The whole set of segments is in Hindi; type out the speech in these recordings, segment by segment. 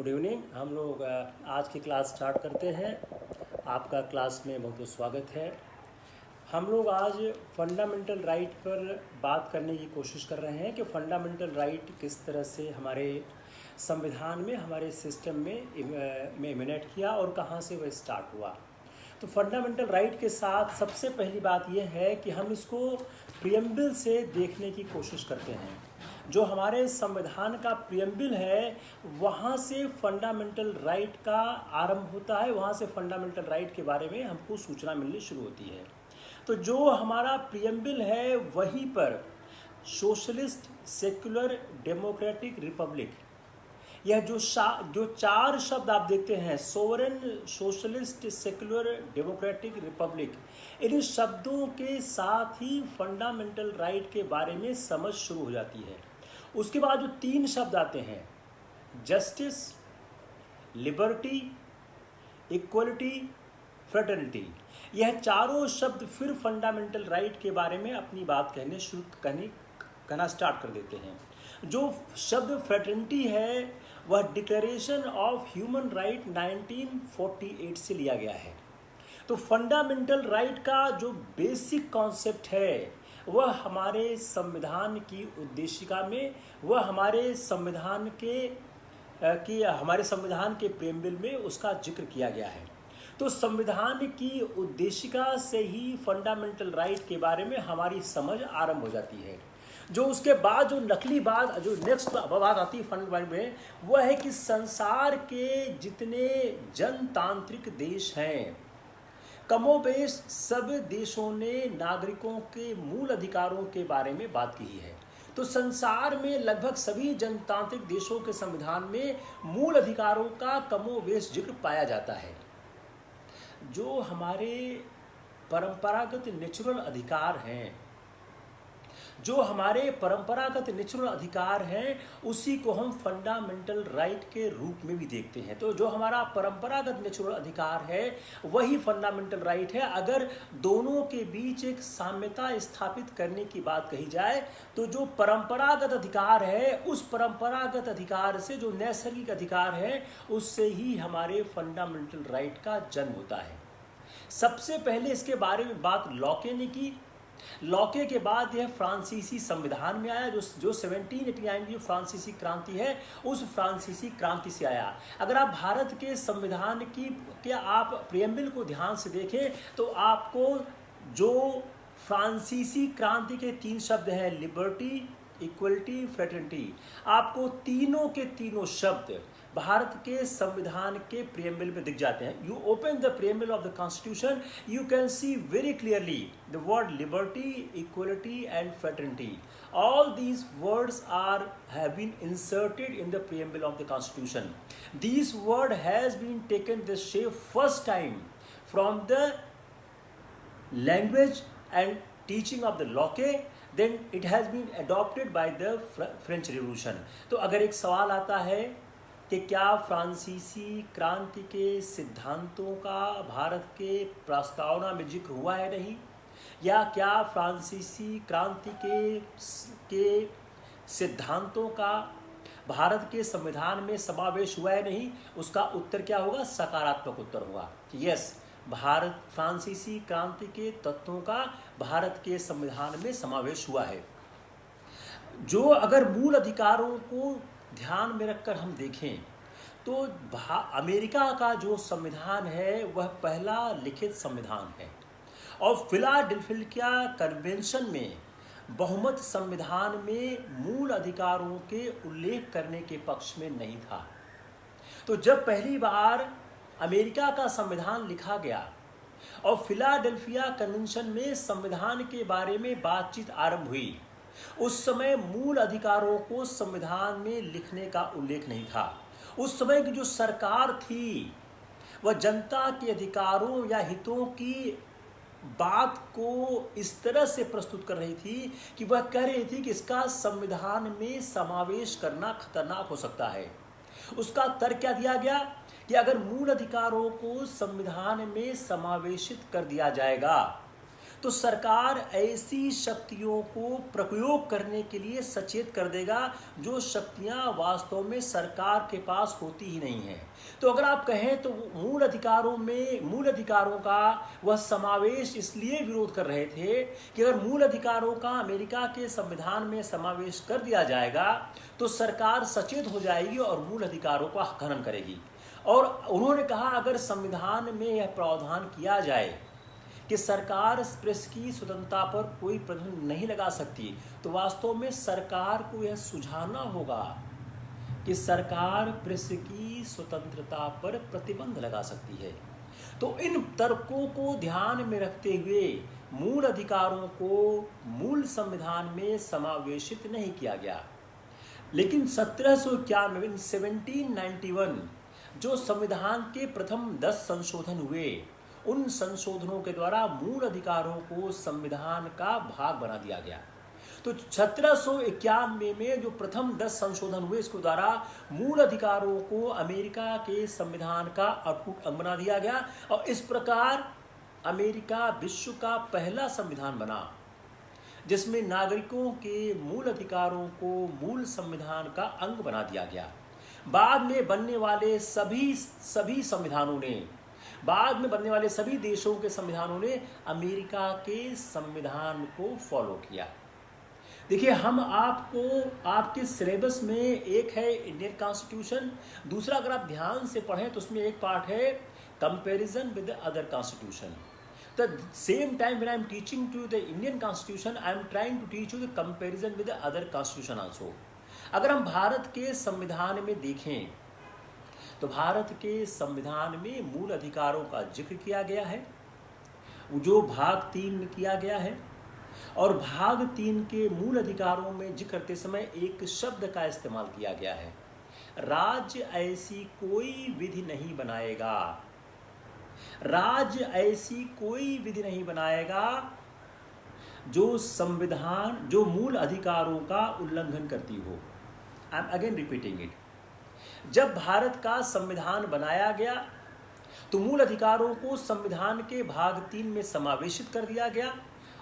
Good evening. हम लोग आज की क्लास स्टार्ट करते हैं। आपका क्लास में बहुत बहुत स्वागत है। हम लोग आज फंडामेंटल राइट पर बात करने की कोशिश कर रहे हैं कि फंडामेंटल राइट किस तरह से हमारे संविधान में, हमारे सिस्टम में इमिनेट किया और कहाँ से वह स्टार्ट हुआ। तो फंडामेंटल राइट के साथ सबसे पहली बात यह है कि हम इसको प्रियम्बल से देखने की कोशिश करते हैं। जो हमारे संविधान का प्रियम्बल है वहाँ से फंडामेंटल राइट का आरंभ होता है, वहाँ से फंडामेंटल राइट के बारे में हमको सूचना मिलनी शुरू होती है। तो जो हमारा प्रियम्बल है वहीं पर सोशलिस्ट, सेक्युलर, डेमोक्रेटिक, रिपब्लिक, यह जो चार शब्द आप देखते हैं, sovereign, socialist, secular, democratic, republic, इन शब्दों के साथ ही फंडामेंटल राइट के बारे में समझ शुरू हो जाती है। उसके बाद जो तीन शब्द आते हैं, जस्टिस, लिबर्टी, इक्वलिटी, फ्रेटर्निटी, यह चारों शब्द फिर फंडामेंटल राइट के बारे में अपनी बात कहना स्टार्ट कर देते हैं। जो शब्द फ्रेटर्निटी है वह डिक्लेरेशन ऑफ ह्यूमन राइट 1948 से लिया गया है। तो फंडामेंटल राइट का जो बेसिक कॉन्सेप्ट है वह हमारे संविधान की उद्देशिका में, वह हमारे संविधान के प्रेमबिल में उसका जिक्र किया गया है। तो संविधान की उद्देशिका से ही फंडामेंटल राइट के बारे में हमारी समझ आरंभ हो जाती है। जो उसके बाद जो नकली बात, जो नेक्स्ट बात आती है फंडामेंटल में, वह है कि संसार के जितने जनतांत्रिक देश हैं, कमोबेश सब देशों ने नागरिकों के मूल अधिकारों के बारे में बात की है। तो संसार में लगभग सभी जनतांत्रिक देशों के संविधान में मूल अधिकारों का कमोबेश जिक्र पाया जाता है। जो हमारे परंपरागत नेचुरल अधिकार हैं, उसी को हम फंडामेंटल राइट के रूप में भी देखते हैं। तो जो हमारा परंपरागत नेचुरल अधिकार है वही फंडामेंटल राइट है। अगर दोनों के बीच एक साम्यता स्थापित करने की बात कही जाए तो जो परंपरागत अधिकार है, उस परंपरागत अधिकार से जो नैसर्गिक अधिकार है, उससे ही हमारे फंडामेंटल राइट का जन्म होता है। सबसे पहले इसके बारे में बात लॉके ने की। लॉके के बाद यह फ्रांसीसी संविधान में आया, जो 1789 की फ्रांसीसी क्रांति है, उस फ्रांसीसी क्रांति से आया। अगर आप भारत के संविधान के आप प्रियम्बल को ध्यान से देखें तो आपको जो फ्रांसीसी क्रांति के तीन शब्द हैं, लिबर्टी, इक्वलिटी, फ्रेटर्निटी, आपको तीनों के तीनों शब्द भारत के संविधान के प्रियम्बल में दिख जाते हैं। You open the preamble of the constitution, you can see very clearly the word liberty, equality and fraternity. All these words have been inserted in the preamble of the Constitution. This word has been taken the shape first time from the language and teaching of the Locke. Then it has been adopted by the French Revolution. तो अगर एक सवाल आता है कि क्या फ्रांसीसी क्रांति के सिद्धांतों का भारत के प्रस्तावना में जिक्र हुआ है नहीं, या क्या फ्रांसीसी क्रांति के सिद्धांतों का भारत के संविधान में समावेश हुआ है नहीं, उसका उत्तर क्या होगा? सकारात्मक उत्तर होगा कि यस, फ्रांसीसी क्रांति के तत्वों का भारत के संविधान में समावेश हुआ है। जो अगर मूल अधिकारों को ध्यान में रखकर हम देखें तो अमेरिका का जो संविधान है वह पहला लिखित संविधान है, और फिलाडेल्फिया कन्वेंशन में बहुमत संविधान में मूल अधिकारों के उल्लेख करने के पक्ष में नहीं था। तो जब पहली बार अमेरिका का संविधान लिखा गया और फिलाडेल्फिया कन्वेंशन में संविधान के बारे में बातचीत आरंभ हुई, उस समय मूल अधिकारों को संविधान में लिखने का उल्लेख नहीं था। उस समय की जो सरकार थी वह जनता के अधिकारों या हितों की बात को इस तरह से प्रस्तुत कर रही थी कि वह कह रही थी कि इसका संविधान में समावेश करना खतरनाक हो सकता है। उसका तर्क क्या दिया गया कि अगर मूल अधिकारों को संविधान में समावेशित कर दिया जाएगा तो सरकार ऐसी शक्तियों को प्रयोग करने के लिए सचेत कर देगा जो शक्तियां वास्तव में सरकार के पास होती ही नहीं हैं। तो अगर आप कहें तो मूल अधिकारों का वह समावेश इसलिए विरोध कर रहे थे कि अगर मूल अधिकारों का अमेरिका के संविधान में समावेश कर दिया जाएगा तो सरकार सचेत हो जाएगी और मूल अधिकारों का हनन करेगी। और उन्होंने कहा अगर संविधान में यह प्रावधान किया जाए कि सरकार प्रेस की स्वतंत्रता पर कोई प्रतिबंध नहीं लगा सकती, तो वास्तव में सरकार को यह सुझाना होगा कि सरकार प्रेस की स्वतंत्रता पर प्रतिबंध लगा सकती है। तो इन तर्कों को ध्यान में रखते हुए मूल अधिकारों को मूल संविधान में समावेशित नहीं किया गया। लेकिन 1791 जो संविधान के प्रथम 10 संशोधन हुए, उन संशोधनों के द्वारा मूल अधिकारों को संविधान का भाग बना दिया गया। तो 1791 में जो प्रथम 10 संशोधन हुए, इसके द्वारा मूल अधिकारों को अमेरिका के संविधान का अटूट अंग बना दिया गया और इस प्रकार अमेरिका विश्व का पहला संविधान बना जिसमें नागरिकों के मूल अधिकारों को मूल संविधान का अंग बना दिया गया। बाद में बनने वाले सभी देशों के संविधानों ने अमेरिका के संविधान को फॉलो किया। देखिए, हम आपको आपके सिलेबस में एक है इंडियन कॉन्स्टिट्यूशन, दूसरा अगर आप ध्यान से पढ़ें तो उसमें एक पार्ट है comparison with other constitution. The same time when I am teaching to the Indian Constitution, I am trying to teach you the comparison with the other constitution also. अगर हम भारत के संविधान में देखें तो भारत के संविधान में मूल अधिकारों का जिक्र किया गया है जो भाग 3 में किया गया है। और भाग 3 के मूल अधिकारों में जिक्र करते समय एक शब्द का इस्तेमाल किया गया है, राज्य ऐसी कोई विधि नहीं बनाएगा, राज्य ऐसी कोई विधि नहीं बनाएगा जो मूल अधिकारों का उल्लंघन करती हो। I am again repeating it. जब भारत का संविधान बनाया गया तो मूल अधिकारों को संविधान के भाग 3 में समावेशित कर दिया गया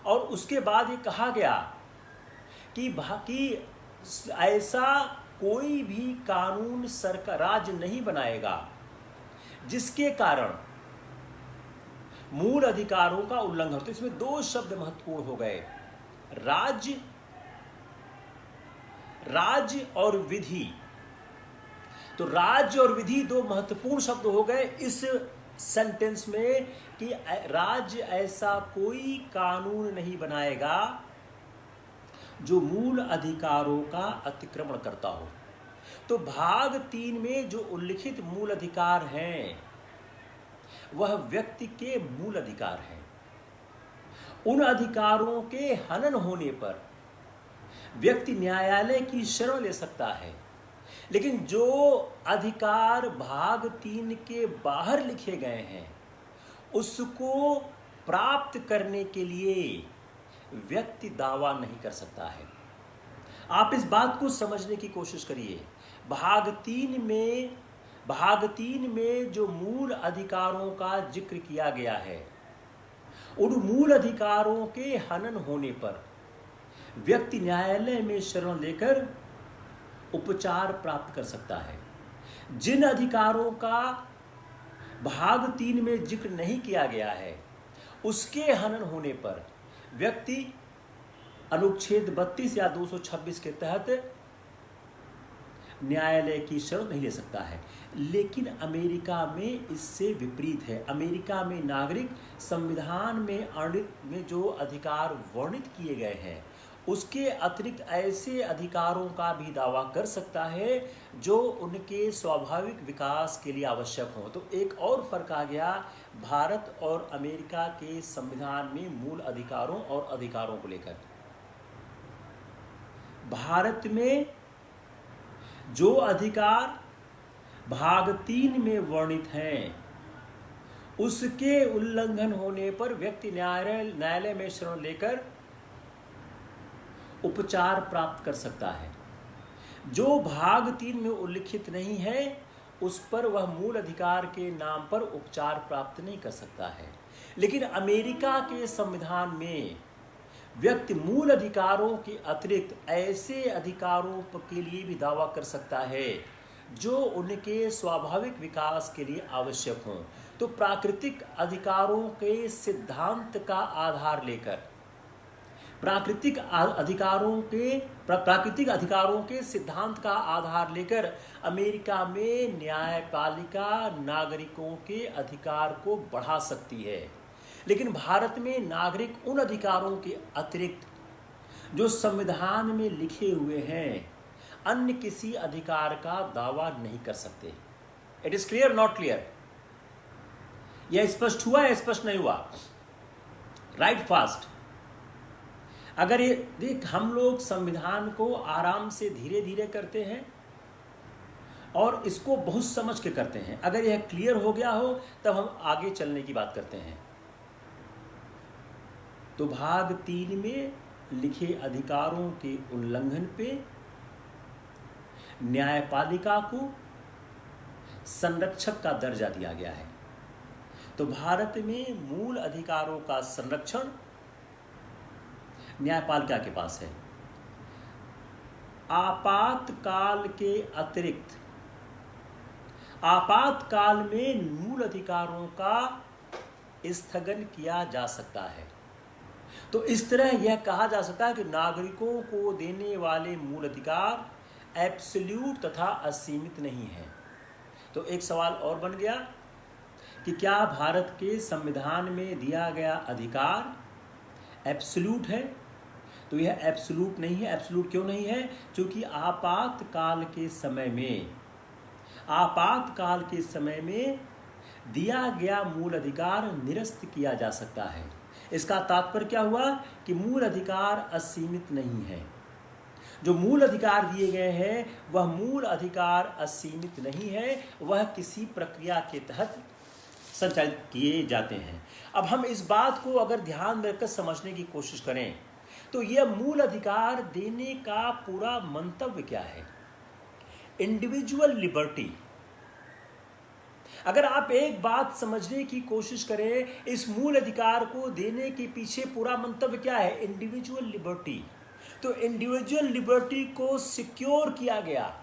और उसके बाद ये कहा गया कि ऐसा कोई भी कानून सरकार राज्य नहीं बनाएगा जिसके कारण मूल अधिकारों का उल्लंघन हो। तो इसमें 2 शब्द महत्वपूर्ण हो गए, राज्य और विधि। तो राज्य और विधि 2 महत्वपूर्ण शब्द हो गए इस सेंटेंस में कि राज्य ऐसा कोई कानून नहीं बनाएगा जो मूल अधिकारों का अतिक्रमण करता हो। तो भाग 3 में जो उल्लिखित मूल अधिकार हैं वह व्यक्ति के मूल अधिकार हैं। उन अधिकारों के हनन होने पर व्यक्ति न्यायालय की शरण ले सकता है, लेकिन जो अधिकार भाग 3 के बाहर लिखे गए हैं उसको प्राप्त करने के लिए व्यक्ति दावा नहीं कर सकता है। आप इस बात को समझने की कोशिश करिए। भाग 3 में जो मूल अधिकारों का जिक्र किया गया है, उन मूल अधिकारों के हनन होने पर व्यक्ति न्यायालय में शरण लेकर उपचार प्राप्त कर सकता है। जिन अधिकारों का भाग 3 में जिक्र नहीं किया गया है उसके हनन होने पर व्यक्ति अनुच्छेद 32 या 226 के तहत न्यायालय की शरण नहीं ले सकता है। लेकिन अमेरिका में इससे विपरीत है। अमेरिका में नागरिक संविधान में जो अधिकार वर्णित किए गए हैं उसके अतिरिक्त ऐसे अधिकारों का भी दावा कर सकता है जो उनके स्वाभाविक विकास के लिए आवश्यक हो। तो एक और फर्क आ गया भारत और अमेरिका के संविधान में मूल अधिकारों और अधिकारों को लेकर। भारत में जो अधिकार भाग 3 में वर्णित हैं उसके उल्लंघन होने पर व्यक्ति न्यायालय में शरण लेकर उपचार प्राप्त कर सकता है। जो भाग 3 में उल्लिखित नहीं है उस पर वह मूल अधिकार के नाम पर उपचार प्राप्त नहीं कर सकता है। लेकिन अमेरिका के संविधान में व्यक्ति मूल अधिकारों के अतिरिक्त ऐसे अधिकारों के लिए भी दावा कर सकता है जो उनके स्वाभाविक विकास के लिए आवश्यक हों। तो प्राकृतिक अधिकारों के सिद्धांत का आधार लेकर प्राकृतिक अधिकारों के सिद्धांत का आधार लेकर अमेरिका में न्यायपालिका नागरिकों के अधिकार को बढ़ा सकती है, लेकिन भारत में नागरिक उन अधिकारों के अतिरिक्त जो संविधान में लिखे हुए हैं अन्य किसी अधिकार का दावा नहीं कर सकते। It is clear, not clear? यह स्पष्ट हुआ या स्पष्ट नहीं हुआ? Right fast. अगर ये देख, हम लोग संविधान को आराम से धीरे धीरे करते हैं और इसको बहुत समझ के करते हैं। अगर यह क्लियर हो गया हो तब हम आगे चलने की बात करते हैं। तो भाग 3 में लिखे अधिकारों के उल्लंघन पे न्यायपालिका को संरक्षक का दर्जा दिया गया है। तो भारत में मूल अधिकारों का संरक्षण न्यायपालिका के पास है। आपातकाल के अतिरिक्त आपातकाल में मूल अधिकारों का स्थगन किया जा सकता है। तो इस तरह यह कहा जा सकता है कि नागरिकों को देने वाले मूल अधिकार एब्सोल्यूट तथा असीमित नहीं है। तो एक सवाल और बन गया कि क्या भारत के संविधान में दिया गया अधिकार एब्सोल्यूट है? तो यह एब्सोल्यूट नहीं है। एब्सोल्यूट क्यों नहीं है? क्योंकि आपातकाल के समय में दिया गया मूल अधिकार निरस्त किया जा सकता है। इसका तात्पर्य क्या हुआ कि मूल अधिकार असीमित नहीं है। जो मूल अधिकार दिए गए हैं वह मूल अधिकार असीमित नहीं है, वह किसी प्रक्रिया के तहत संचालित किए जाते हैं। अब हम इस बात को अगर ध्यान में रखकर समझने की कोशिश करें तो यह मूल अधिकार देने का पूरा मंतव्य क्या है? Individual liberty. अगर आप एक बात समझने की कोशिश करें, इस मूल अधिकार को देने के पीछे पूरा मंतव्य क्या है? Individual liberty. तो इंडिविजुअल लिबर्टी को सिक्योर किया गया,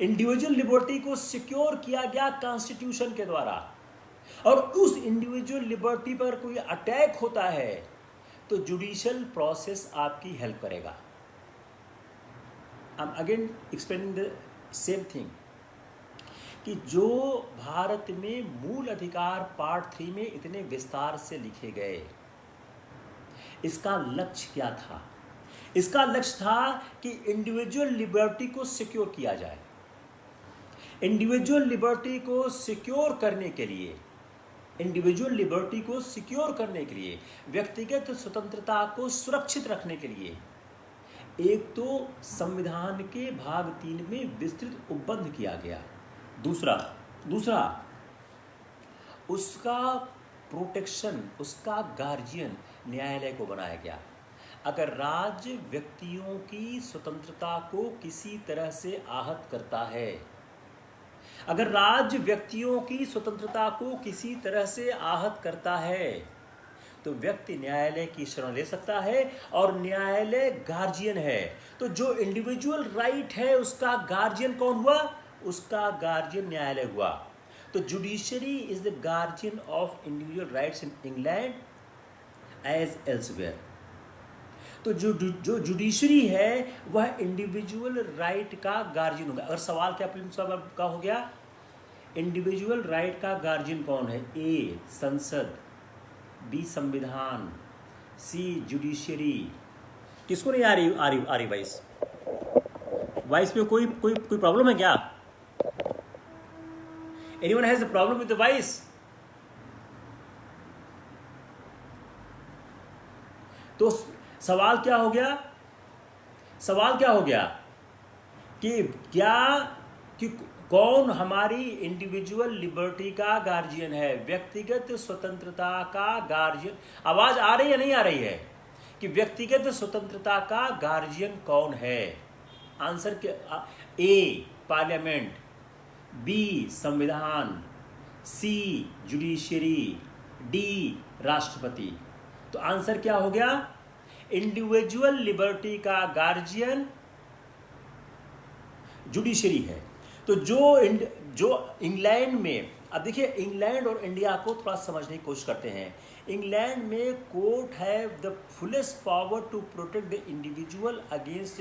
इंडिविजुअल लिबर्टी को सिक्योर किया गया कॉन्स्टिट्यूशन के द्वारा। और उस इंडिविजुअल लिबर्टी पर कोई अटैक होता है तो जुडिशियल प्रोसेस आपकी हेल्प करेगा। I am again explaining the same thing कि जो भारत में मूल अधिकार पार्ट 3 में इतने विस्तार से लिखे गए, इसका लक्ष्य क्या था? इसका लक्ष्य था कि इंडिविजुअल लिबर्टी को सिक्योर किया जाए। इंडिविजुअल लिबर्टी को सिक्योर करने के लिए व्यक्तिगत स्वतंत्रता को सुरक्षित रखने के लिए एक तो संविधान के भाग 3 में विस्तृत उपबंध किया गया। दूसरा उसका प्रोटेक्शन, उसका गार्जियन न्यायालय को बनाया गया। अगर राज्य व्यक्तियों की स्वतंत्रता को किसी तरह से आहत करता है, अगर राज्य व्यक्तियों की स्वतंत्रता को किसी तरह से आहत करता है तो व्यक्ति न्यायालय की शरण ले सकता है, और न्यायालय गार्जियन है। तो जो इंडिविजुअल राइट है उसका गार्जियन कौन हुआ? उसका गार्जियन न्यायालय हुआ। तो judiciary is the guardian of individual rights in England as elsewhere. तो जो जुडिशरी है वह इंडिविजुअल राइट का गार्जियन होगा। अगर सवाल क्या प्रिंसिपल का हो गया, इंडिविजुअल राइट का गार्जियन कौन है? ए संसद, बी संविधान, सी जुडिशरी। किसको नहीं आ रही वॉइस में कोई प्रॉब्लम है क्या? Anyone has a problem with the voice? तो सवाल क्या हो गया कि कौन हमारी इंडिविजुअल लिबर्टी का गार्जियन है, व्यक्तिगत स्वतंत्रता का गार्जियन। आवाज आ रही है नहीं आ रही है कि व्यक्तिगत स्वतंत्रता का गार्जियन कौन है? आंसर क्या? ए पार्लियामेंट, बी संविधान, सी जुडिशरी, डी राष्ट्रपति। तो आंसर क्या हो गया? इंडिविजुअल लिबर्टी का गार्जियन जुडिशरी है। तो जो इंग्लैंड में, अब देखिए इंग्लैंड और इंडिया को थोड़ा समझने की कोशिश करते हैं। इंग्लैंड में court have the fullest power to protect the individual against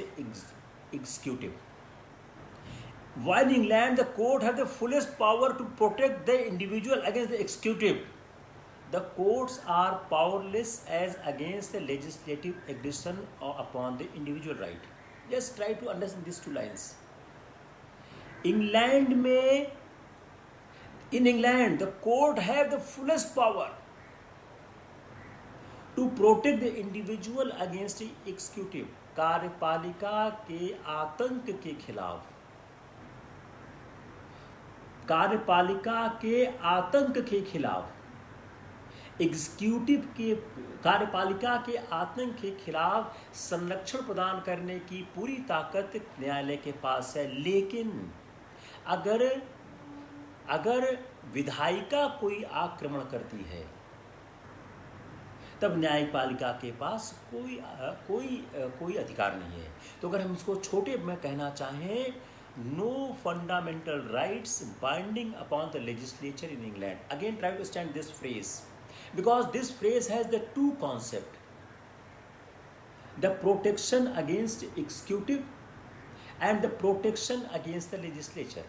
executive. While in England the court have the fullest power to protect the individual against the executive, the courts are powerless as against the legislative aggression upon the individual right. Just try to understand these two lines. England में, in England the court have the fullest power to protect the individual against the executive. कार्यपालिका के आतंक के खिलाफ, कार्यपालिका के आतंक के खिलाफ, एग्जीक्यूटिव के कार्यपालिका के आतंक के खिलाफ संरक्षण प्रदान करने की पूरी ताकत न्यायालय के पास है। लेकिन अगर विधायिका कोई आक्रमण करती है तब न्यायपालिका के पास कोई अधिकार नहीं है। तो अगर हम इसको छोटे में कहना चाहें, no fundamental rights binding upon the legislature in England. Again, try to understand this phrase, because this phrase has the two concepts: the protection against executive and the protection against the legislature.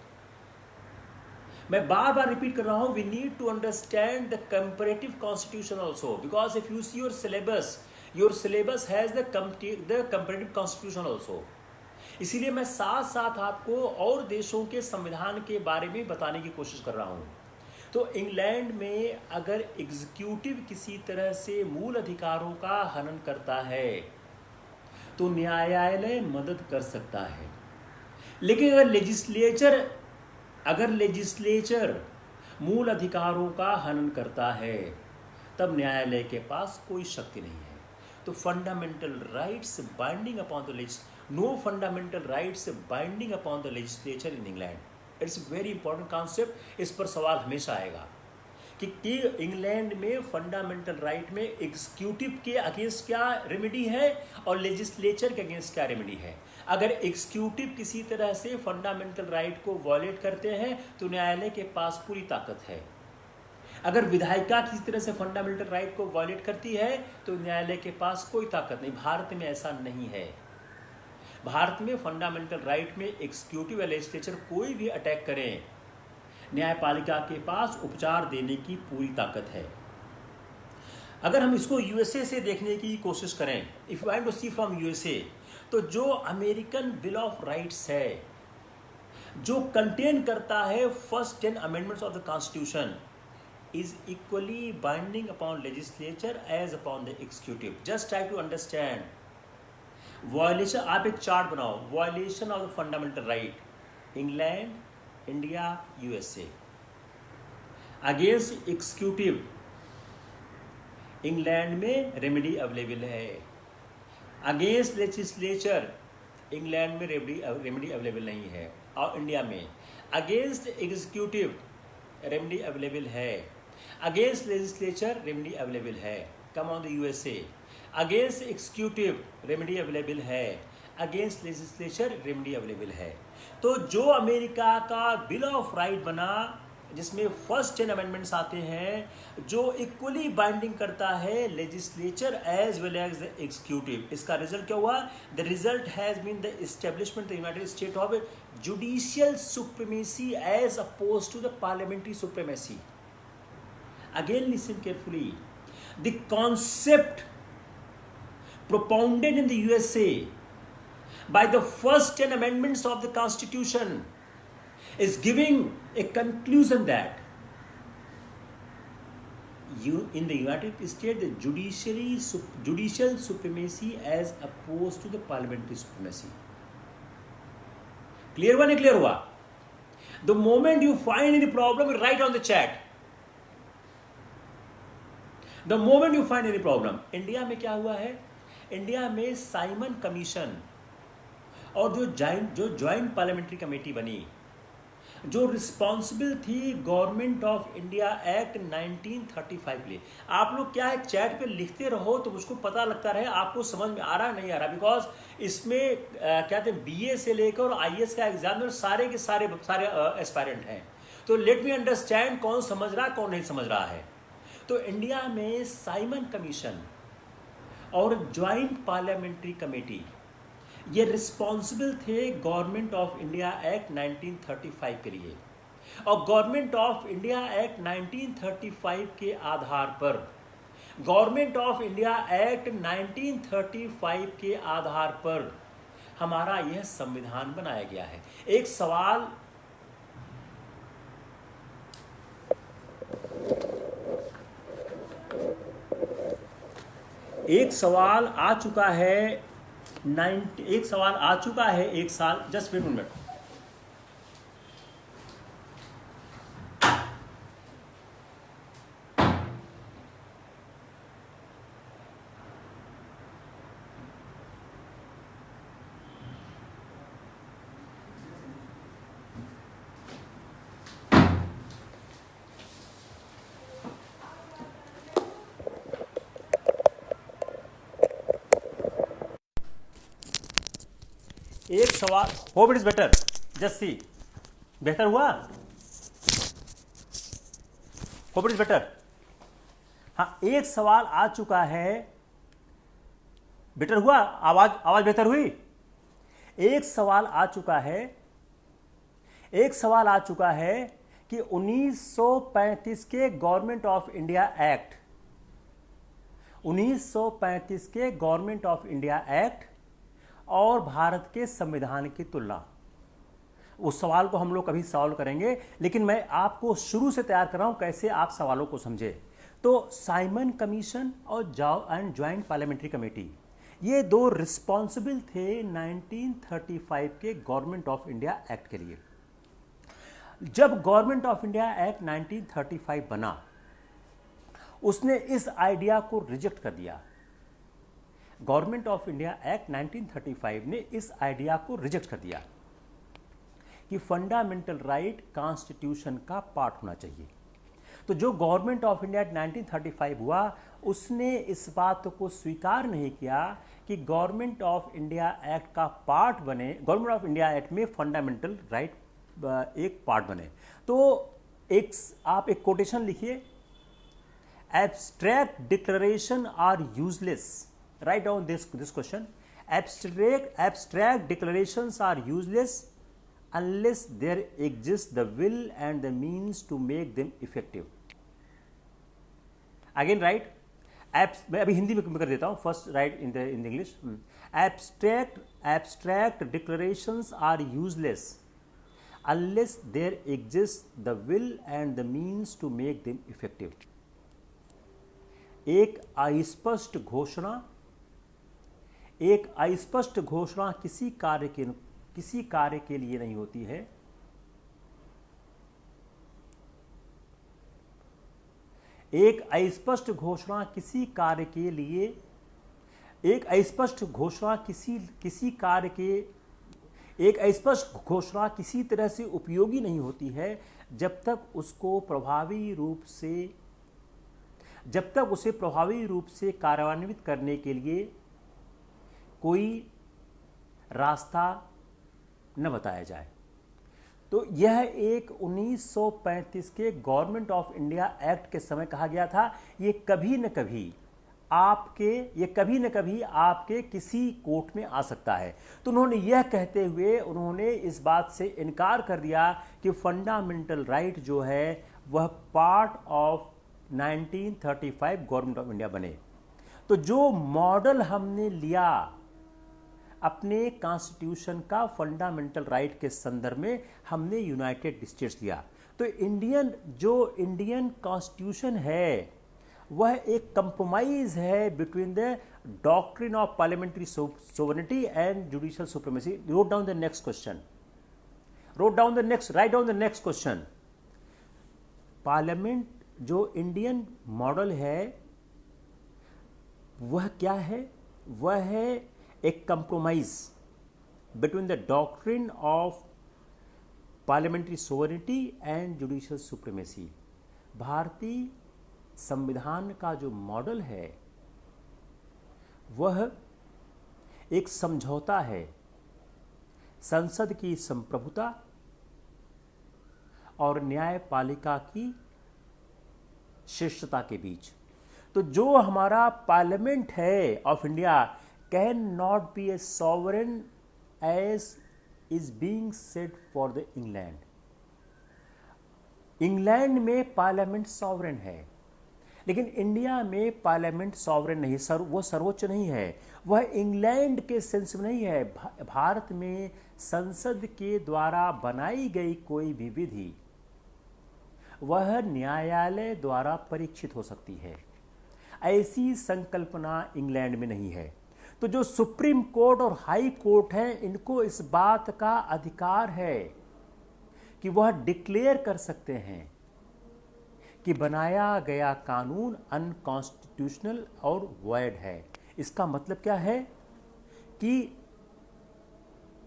मैं बार बार रिपीट कर रहा हूँ, we need to understand the comparative constitution also, because if you see your syllabus has the comparative constitution also. इसीलिए मैं साथ साथ आपको और देशों के संविधान के बारे में बताने की कोशिश कर रहा हूँ। तो इंग्लैंड में अगर एग्जीक्यूटिव किसी तरह से मूल अधिकारों का हनन करता है तो न्यायालय मदद कर सकता है। लेकिन अगर लेजिस्लेचर मूल अधिकारों का हनन करता है तब न्यायालय के पास कोई शक्ति नहीं है। तो fundamental rights binding upon the no fundamental rights binding upon the legislature in England. It's a very important concept. इस पर सवाल हमेशा आएगा कि इंग्लैंड में फंडामेंटल राइट में एग्जीक्यूटिव के अगेंस्ट क्या रेमेडी है और लेजिस्लेचर के अगेंस्ट क्या रेमेडी है। अगर एग्जीक्यूटिव किसी तरह से फंडामेंटल राइट को वॉयलेट करते हैं तो न्यायालय के पास पूरी ताकत है। अगर विधायिका किसी तरह से फंडामेंटल राइट को वॉयलेट करती है तो न्यायालय के पास कोई ताकत नहीं। भारत में ऐसा नहीं है। भारत में फंडामेंटल राइट में एग्जीक्यूटिव या लेजिस्लेचर कोई भी अटैक करें, न्यायपालिका के पास उपचार देने की पूरी ताकत है। अगर हम इसको यूएसए से देखने की कोशिश करें, if you want to see from USA, तो जो अमेरिकन बिल ऑफ राइट्स है, जो कंटेन करता है first 10 amendments of the constitution, is equally binding upon legislature as upon the executive. Just try to understand violation. आप एक चार्ट बनाओ, violation of the fundamental right, England, India, USA. Against executive, England में रेमेडी अवेलेबल है। अगेंस्ट लेजिस्लेचर, इंग्लैंड में रेमेडी अवेलेबल नहीं है। और इंडिया में अगेंस्ट एग्जीक्यूटिव रेमेडी अवेलेबल है, अगेंस्ट लेजिस्लेचर रेमेडी अवेलेबल है। Come on the USA, against executive remedy available है, अगेंस्ट लेजिस्लेचर रेमेडी अवेलेबल है। तो जो अमेरिका का बिल ऑफ राइट बना, जिसमें फर्स्ट 10 अमेंडमेंट्स आते हैं, जो इक्वली बाइंडिंग करता है legislature as well as the executive, इसका रिजल्ट क्या हुआ? The result has been the establishment the United State of judicial supremacy as oppose to the parliamentary supremacy. Again listen carefully, the concept propounded in the USA by the first 10 amendments of the Constitution is giving a conclusion that in the United States the judicial supremacy as opposed to the parliamentary supremacy. Clear हुआ नहीं clear हुआ? The moment you find any problem, write on the chat. The moment you find any problem. India में क्या हुआ है? इंडिया में साइमन कमीशन और जो ज्वाइंट पार्लियामेंट्री कमेटी बनी, जो रिस्पॉन्सिबल थी गवर्नमेंट ऑफ इंडिया एक्ट 1935 लिए। आप लोग क्या है चैट पे लिखते रहो तो मुझको पता लगता रहे आपको समझ में आ रहा नहीं आ रहा, बिकॉज इसमें क्या कहते हैं बीए से लेकर और आईएएस का एग्जाम में सारे के सारे एस्पायरेंट हैं। तो लेट मी अंडरस्टैंड कौन समझ रहा है कौन नहीं समझ रहा है। तो इंडिया में साइमन कमीशन और ज्वाइंट पार्लियामेंट्री कमेटी ये रिस्पॉन्सिबल थे गवर्नमेंट ऑफ इंडिया एक्ट 1935 के लिए। और गवर्नमेंट ऑफ इंडिया एक्ट 1935 के आधार पर गवर्नमेंट ऑफ इंडिया एक्ट 1935 के आधार पर हमारा यह संविधान बनाया गया है। एक सवाल आ चुका है एक साल, जस्ट वेट मिनट। एक सवाल, hope it is better, just see, बेहतर हुआ, होप इट इज बेटर। हाँ, एक सवाल आ चुका है, बेटर हुआ, आवाज बेहतर हुई। एक सवाल आ चुका है कि 1935 के गवर्नमेंट ऑफ इंडिया एक्ट 1935 के गवर्नमेंट ऑफ इंडिया एक्ट और भारत के संविधान की तुलना, उस सवाल को हम लोग कभी सॉल्व करेंगे, लेकिन मैं आपको शुरू से तैयार कर रहा हूं कैसे आप सवालों को समझे। तो साइमन कमीशन और ज्वाइंट पार्लियामेंट्री कमेटी ये दो रिस्पॉन्सिबल थे 1935 के गवर्नमेंट ऑफ इंडिया एक्ट के लिए। जब गवर्नमेंट ऑफ इंडिया एक्ट 1935 बना, उसने इस आइडिया को रिजेक्ट कर दिया। गवर्नमेंट ऑफ इंडिया एक्ट 1935 ने इस आइडिया को रिजेक्ट कर दिया कि फंडामेंटल राइट कॉन्स्टिट्यूशन का पार्ट होना चाहिए। तो जो गवर्नमेंट ऑफ इंडिया एक्ट 1935 हुआ, उसने इस बात को स्वीकार नहीं किया कि गवर्नमेंट ऑफ इंडिया एक्ट का पार्ट बने, गवर्नमेंट ऑफ इंडिया एक्ट में फंडामेंटल राइट एक पार्ट बने। तो आप एक कोटेशन लिखिए, abstract declaration are useless. Write down this question. Abstract declarations are useless unless there exists the will and the means to make them effective. Again write. मैं अभी हिंदी में कर देता हूँ. First write in the English. Abstract declarations are useless unless there exists the will and the means to make them effective. एक अस्पष्ट घोषणा किसी कार्य के लिए नहीं होती है। एक अस्पष्ट घोषणा किसी तरह से उपयोगी नहीं होती है जब तक उसे प्रभावी रूप से कार्यान्वित करने के लिए कोई रास्ता न बताया जाए। तो यह एक 1935 के गवर्नमेंट ऑफ इंडिया एक्ट के समय कहा गया था। ये कभी न कभी आपके किसी कोर्ट में आ सकता है। तो उन्होंने यह कहते हुए उन्होंने इस बात से इनकार कर दिया कि फंडामेंटल राइट जो है वह part of 1935 government of India बने। तो जो मॉडल हमने लिया अपने कॉन्स्टिट्यूशन का फंडामेंटल राइट के संदर्भ में, हमने यूनाइटेड स्टेट्स लिया। तो इंडियन कॉन्स्टिट्यूशन है वह एक कंप्रोमाइज है between the doctrine of parliamentary sovereignty and judicial supremacy. Write down the next question. Parliament जो इंडियन मॉडल है वह क्या है? वह है एक compromise between the doctrine of parliamentary sovereignty and judicial supremacy. भारतीय संविधान का जो मॉडल है वह एक समझौता है संसद की संप्रभुता और न्यायपालिका की श्रेष्ठता के बीच। तो जो हमारा पार्लियामेंट है of India can not be a sovereign as is being said for the England. England में पार्लियामेंट सॉवरेन है, लेकिन इंडिया में पार्लियामेंट सॉवरेन नहीं, वो सर्वोच्च नहीं है, वह इंग्लैंड के सेंस में नहीं है। भारत में संसद के द्वारा बनाई गई कोई भी विधि वह न्यायालय द्वारा परीक्षित हो सकती है, ऐसी संकल्पना इंग्लैंड में नहीं है। तो जो सुप्रीम कोर्ट और हाई कोर्ट है, इनको इस बात का अधिकार है कि वह डिक्लेयर कर सकते हैं कि बनाया गया कानून अनकॉन्स्टिट्यूशनल और वॉइड है। इसका मतलब क्या है कि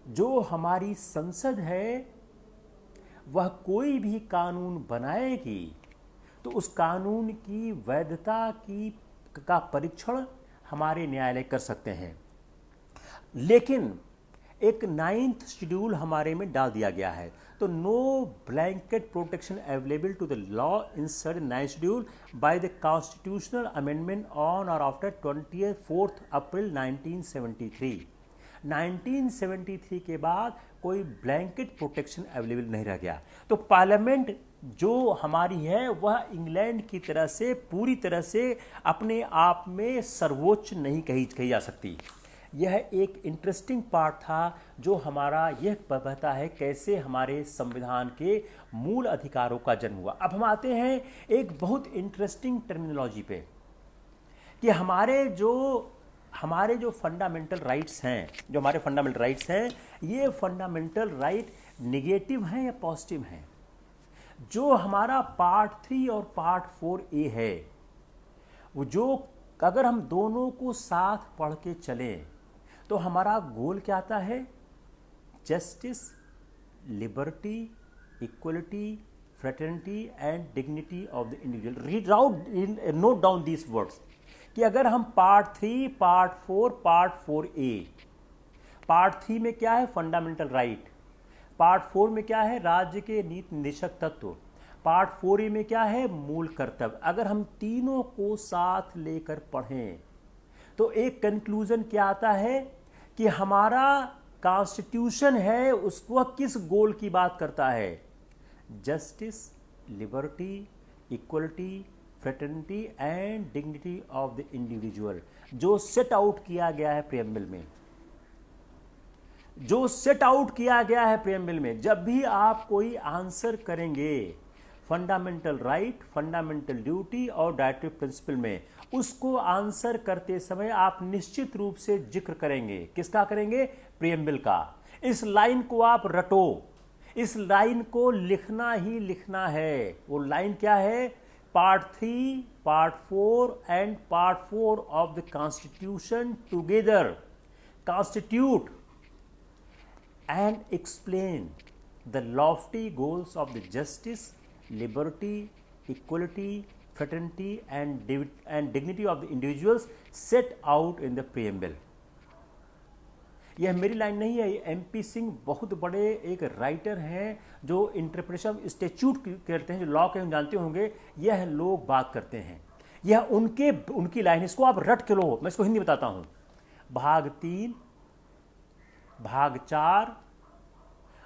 जो हमारी संसद है वह कोई भी कानून बनाएगी तो उस कानून की वैधता का परीक्षण हमारे न्यायालय कर सकते हैं। लेकिन एक 9th शेड्यूल हमारे में डाल दिया गया है, तो no blanket protection available to the law insert 9th schedule by the constitutional amendment on और आफ्टर 24 अप्रैल 1973। 1973 के बाद कोई ब्लैंकेट प्रोटेक्शन अवेलेबल नहीं रह गया। तो पार्लियामेंट जो हमारी है वह इंग्लैंड की तरह से पूरी तरह से अपने आप में सर्वोच्च नहीं कही जा सकती। यह एक इंटरेस्टिंग पार्ट था जो हमारा यह बताता है कैसे हमारे संविधान के मूल अधिकारों का जन्म हुआ। अब हम आते हैं एक बहुत इंटरेस्टिंग टर्मिनोलॉजी पे कि हमारे जो फंडामेंटल राइट्स हैं, जो हमारे फंडामेंटल राइट्स हैं, ये फंडामेंटल राइट नेगेटिव हैं या पॉजिटिव हैं। जो हमारा पार्ट 3 और पार्ट 4A है, वो जो अगर हम दोनों को साथ पढ़ के चलें तो हमारा गोल क्या आता है? Justice, liberty, equality, fraternity and dignity of the individual. Read out, note down these words कि अगर हम part 3, part 4, part 4A, part 3 में क्या है? Fundamental right. पार्ट 4 में क्या है? राज्य के नीति निदेशक तत्व। पार्ट 4A में क्या है? मूल कर्तव्य। अगर हम तीनों को साथ लेकर पढ़ें तो एक कंक्लूजन क्या आता है कि हमारा कॉन्स्टिट्यूशन है उसको किस गोल की बात करता है? Justice, liberty, equality, fraternity and dignity of the individual, जो सेट आउट किया गया है प्रीएम्बल में। जो सेट आउट किया गया है प्रीएम्बल में। जब भी आप कोई आंसर करेंगे फंडामेंटल राइट, फंडामेंटल ड्यूटी और डायरेक्टिव प्रिंसिपल में, उसको आंसर करते समय आप निश्चित रूप से जिक्र करेंगे। किसका करेंगे? प्रीएम्बल का। इस लाइन को आप रटो, इस लाइन को लिखना ही लिखना है। वो लाइन क्या है? Part 3, part 4 and part 4 of the constitution together constitute and explain the lofty goals of the justice, liberty, equality, fraternity and dignity of the individuals set out in the preamble। यह मेरी लाइन नहीं है, MP सिंह बहुत बड़े एक राइटर हैं जो इंटरप्रिटेशन ऑफ स्टैट्यूट करते हैं, जो लॉ के हम जानते होंगे। यह लोग बात करते हैं, यह उनकी लाइन। इसको आप रट के लो। मैं इसको हिंदी बताता हूं। भाग 3, भाग 4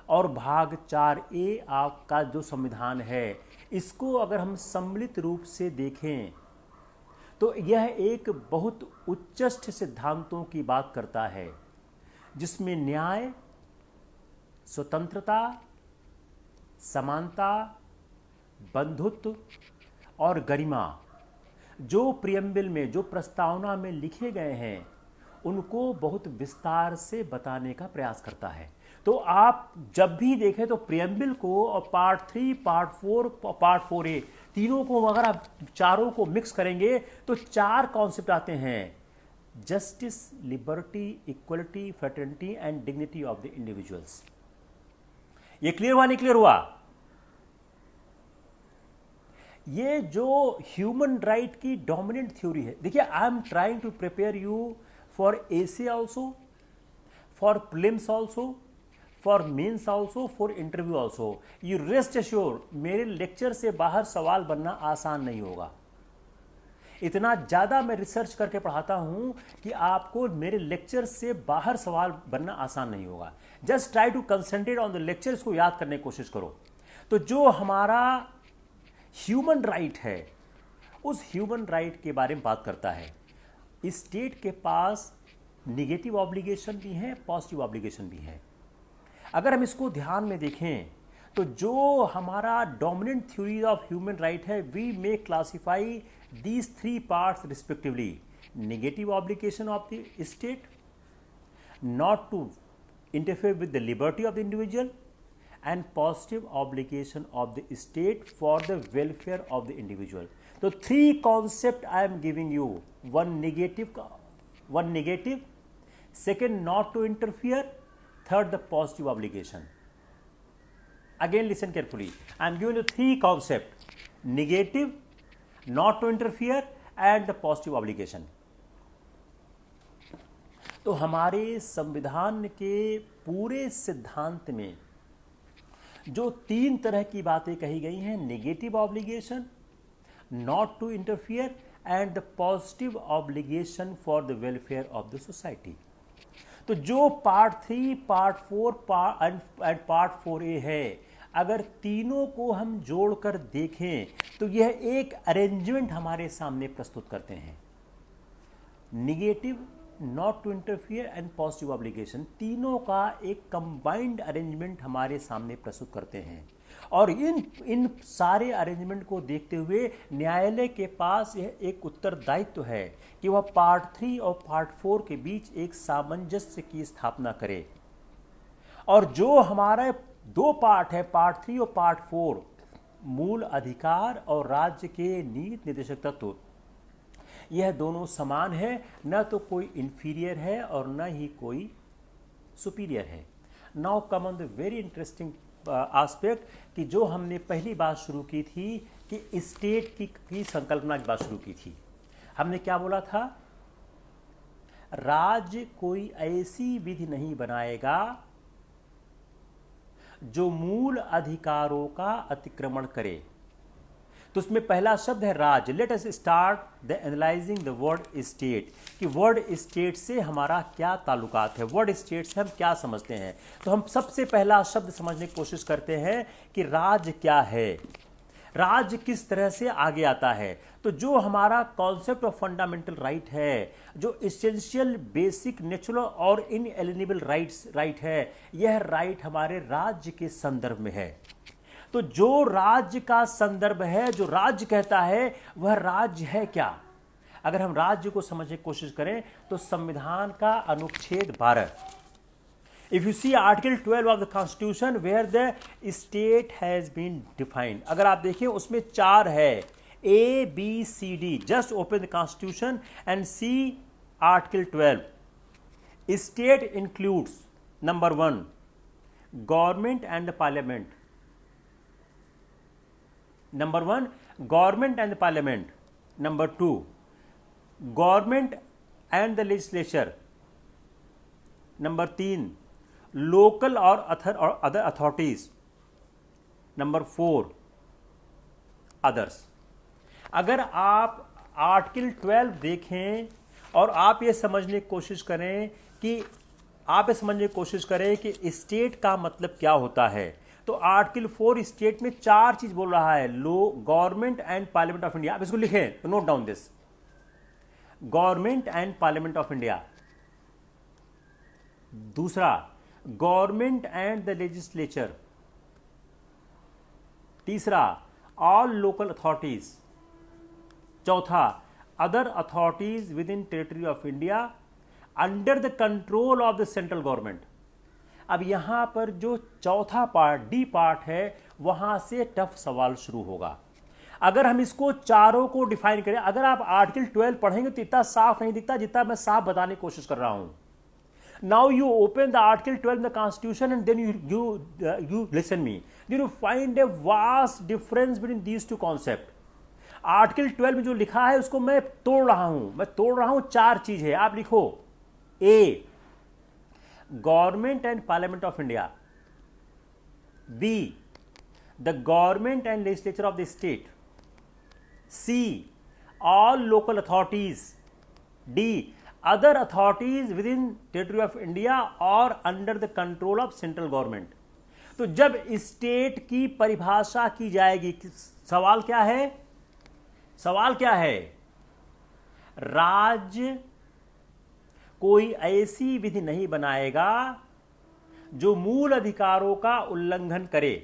और भाग 4A आपका जो संविधान है, इसको अगर हम सम्मिलित रूप से देखें तो यह एक बहुत उच्चस्थ सिद्धांतों की बात करता है, जिसमें न्याय, स्वतंत्रता, समानता, बंधुत्व और गरिमा जो प्रीएम्बल में, जो प्रस्तावना में लिखे गए हैं, उनको बहुत विस्तार से बताने का प्रयास करता है। तो आप जब भी देखें तो प्रीएम्बल को और पार्ट 3, पार्ट 4, पार्ट 4A तीनों को अगर आप चारों को मिक्स करेंगे तो 4 कॉन्सेप्ट आते हैं: justice, liberty, equality, fraternity and dignity of the individuals. ये क्लियर हुआ नहीं क्लियर हुआ? ये जो ह्यूमन राइट की डोमिनेंट थ्योरी है, देखिए I am trying to prepare you for essay also, for prelims also, for mains also, for interview also. You rest assure, मेरे लेक्चर से बाहर सवाल बनना आसान नहीं होगा। इतना ज़्यादा मैं रिसर्च करके पढ़ाता हूं कि आपको मेरे लेक्चर से बाहर सवाल बनना आसान नहीं होगा। Just try to concentrate on the lecture, इसको याद करने की कोशिश करो। तो जो हमारा ह्यूमन राइट है, उस ह्यूमन राइट के बारे में बात करता है। स्टेट के पास निगेटिव ऑब्लिगेशन भी है, पॉजिटिव ऑब्लिगेशन भी है। अगर हम इसको ध्यान में देखें तो जो हमारा dominant theory of human right है, we may classify these three parts respectively: negative obligation of the state not to interfere with the liberty of the individual, and positive obligation of the state for the welfare of the individual. So three concept I am giving you: one negative, second not to interfere, third the positive obligation. Again listen carefully, I am giving you three concept: negative, not to interfere and the positive obligation. तो हमारे संविधान के पूरे सिद्धांत में जो तीन तरह की बातें कही गई हैं, negative obligation, not to interfere and the positive obligation for the welfare of the society. तो जो part 3, part 4 and part 4A है, अगर तीनों को हम जोड़कर देखें तो यह एक अरेंजमेंट हमारे सामने प्रस्तुत करते हैं। Negative, not to interfere and positive obligation, तीनों का एक कंबाइंड अरेंजमेंट हमारे सामने प्रस्तुत करते हैं। और इन सारे अरेंजमेंट को देखते हुए न्यायालय के पास यह एक उत्तरदायित्व है कि वह पार्ट 3 और पार्ट 4 के बीच एक सामंजस्य की स्थापना करे। और जो हमारे दो पार्ट है, पार्ट 3 और पार्ट 4, मूल अधिकार और राज्य के नीति निर्देशक तत्व, यह दोनों समान है, न तो कोई इंफीरियर है और न ही कोई सुपीरियर है। Now come on the very interesting aspect कि जो हमने पहली बात शुरू की थी कि स्टेट की संकल्पना की बात शुरू की थी। हमने क्या बोला था? राज्य कोई ऐसी विधि नहीं बनाएगा जो मूल अधिकारों का अतिक्रमण करे। तो उसमें पहला शब्द है राज्य। Let us start the analysing the word state, कि वर्ड स्टेट से हमारा क्या ताल्लुकात है, वर्ड स्टेट से हम क्या समझते हैं। तो हम सबसे पहला शब्द समझने की कोशिश करते हैं कि राज्य क्या है, राज्य किस तरह से आगे आता है। तो जो हमारा कॉन्सेप्ट ऑफ फंडामेंटल राइट है, जो एसेंशियल, बेसिक, नेचुरल और इनएलिएनेबल राइट है, यह राइट हमारे राज्य के संदर्भ में है। तो जो राज्य का संदर्भ है, जो राज्य कहता है, वह राज्य है क्या? अगर हम राज्य को समझने की कोशिश करें तो संविधान का अनुच्छेद 12, If you see Article 12 of the Constitution where the state has been defined, अगर आप देखें उसमें 4 है, A, B, C, D. Just open the Constitution and see Article 12. State includes number 1, government and the parliament. Number 1, government and the parliament. Number 2, government and the legislature. Number 3, local or other authorities. Number 4, others. अगर आप आर्टिकल 12 देखें और आप ये समझने की कोशिश करें कि स्टेट का मतलब क्या होता है, तो आर्टिकल 4 स्टेट में 4 चीज बोल रहा है। Government and parliament of India, आप इसको लिखें तो note down this, government and parliament of India. दूसरा, गवर्नमेंट एंड द लेजिस्लेचर। तीसरा, ऑल लोकल अथॉरिटीज। चौथा, other authorities with in territory of India under the control of the central government. अब यहां पर जो चौथा पार्ट, डी पार्ट है, वहां से टफ सवाल शुरू होगा। अगर हम इसको चारों को डिफाइन करें, अगर आप आर्टिकल 12 पढ़ेंगे तो इतना साफ नहीं दिखता जितना मैं साफ बताने की कोशिश कर रहा हूं। Now you open the Article 12 in the Constitution and then you listen me. Then you find a vast difference between these two concepts. Article 12 में जो लिखा है उसको मैं तोड़ रहा हूं 4 चीज है। आप लिखो A, government and parliament of India, B, the government and legislature of the state, C, all local authorities, D, other authorities within territory of India or under the control of central government। तो जब स्टेट की परिभाषा की जाएगी, सवाल क्या है? सवाल क्या है? राज्य कोई ऐसी विधि नहीं बनाएगा जो मूल अधिकारों का उल्लंघन करे।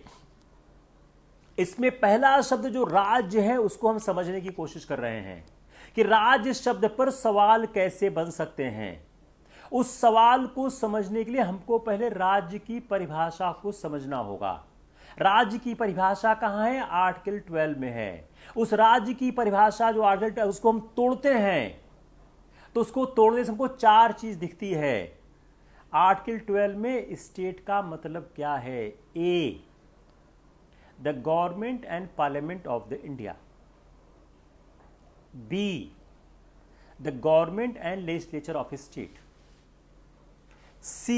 इसमें पहला शब्द जो राज्य है उसको हम समझने की कोशिश कर रहे हैं कि राज्य शब्द पर सवाल कैसे बन सकते हैं। उस सवाल को समझने के लिए हमको पहले राज्य की परिभाषा को समझना होगा। राज्य की परिभाषा कहां है? आर्टिकल 12 में है। उस राज्य की परिभाषा जो आर्टिकल, उसको हम तोड़ते हैं तो उसको तोड़ने से हमको 4 चीज दिखती है। आर्टिकल 12 में स्टेट का मतलब क्या है? A, the government and parliament of the India, B, the government and legislature of a state, C,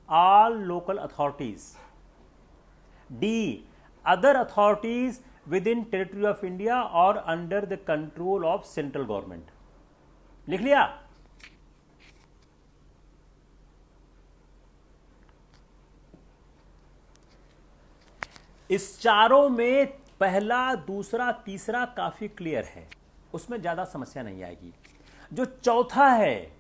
all local authorities, D, other authorities within territory of India or under the control of central government। लिख लिया? इस चारों में पहला, दूसरा, तीसरा काफी क्लियर है, उसमें ज्यादा समस्या नहीं आएगी। जो चौथा है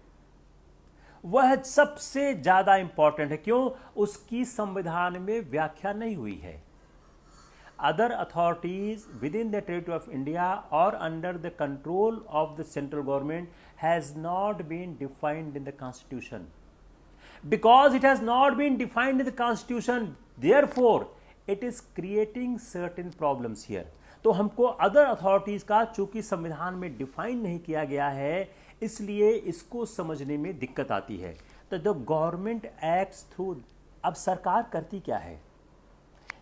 वह सबसे ज्यादा इंपॉर्टेंट है। क्यों? उसकी संविधान में व्याख्या नहीं हुई है। Other authorities within the territory of India or under the control of the central government has not been defined in the constitution. Because it has not been defined in the constitution, therefore it is creating certain problems here. तो हमको अदर अथॉरिटीज का चूंकि संविधान में डिफाइन नहीं किया गया है, इसलिए इसको समझने में दिक्कत आती है। तो द गवर्नमेंट एक्ट्स थ्रू, अब सरकार करती क्या है?